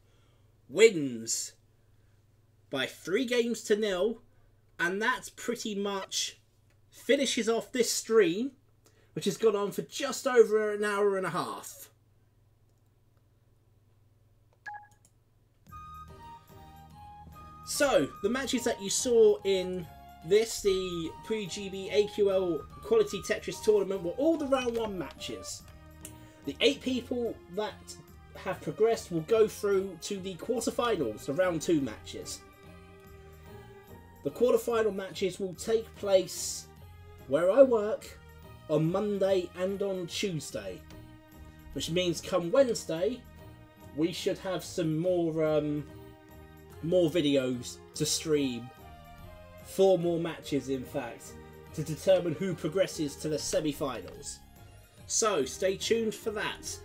wins by 3-0, and that pretty much finishes off this stream, which has gone on for just over an hour and a half. So, the matches that you saw in this, the PuyoGB AQL Quality Tetris Tournament, were all the round 1 matches. The 8 people that have progressed will go through to the quarterfinals, the round 2 matches. The quarterfinal matches will take place where I work on Monday and on Tuesday, which means come Wednesday we should have some more videos to stream. 4 more matches, in fact, to determine who progresses to the semi-finals. So stay tuned for that.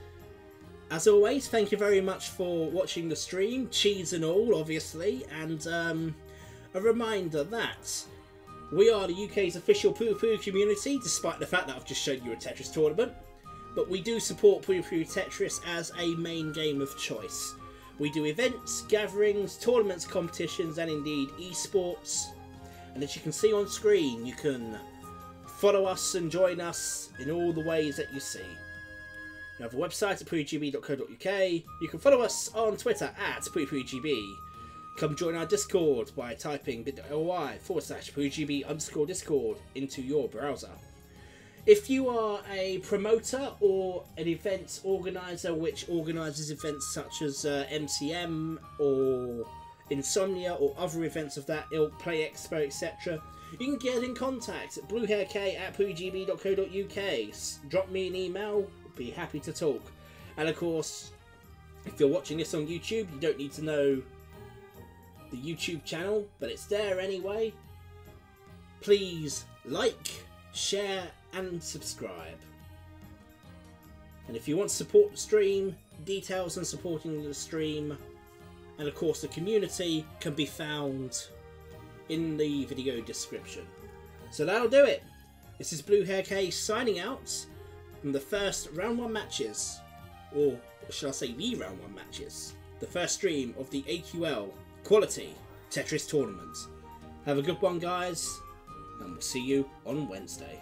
As always, thank you very much for watching the stream, cheese and all, obviously, and a reminder that we are the UK's official Puyo Puyo community, despite the fact that I've just shown you a Tetris tournament, but we do support Puyo Puyo Tetris as a main game of choice. We do events, gatherings, tournaments, competitions, and indeed esports. And as you can see on screen, you can follow us and join us in all the ways that you see. We have a website at PuyoGB.co.uk. You can follow us on Twitter at PuyoGB. Come join our Discord by typing bit.ly/PuyoGB_Discord into your browser. If you are a promoter or an events organiser which organises events such as MCM or Insomnia or other events of that ilk, Play Expo, etc., you can get in contact at BlueHairKei@PuyoGB.co.uk. Drop me an email, I'll be happy to talk. And of course, if you're watching this on YouTube, you don't need to know the YouTube channel, but it's there anyway. Please like, share and subscribe. And if you want to support the stream, details on supporting the stream and of course the community can be found in the video description. So that'll do it. This is BlueHairKei signing out from the first round 1 matches, or should I say the round 1 matches, the first stream of the AQL Quality Tetris Tournament. Have a good one, guys, and we'll see you on Wednesday.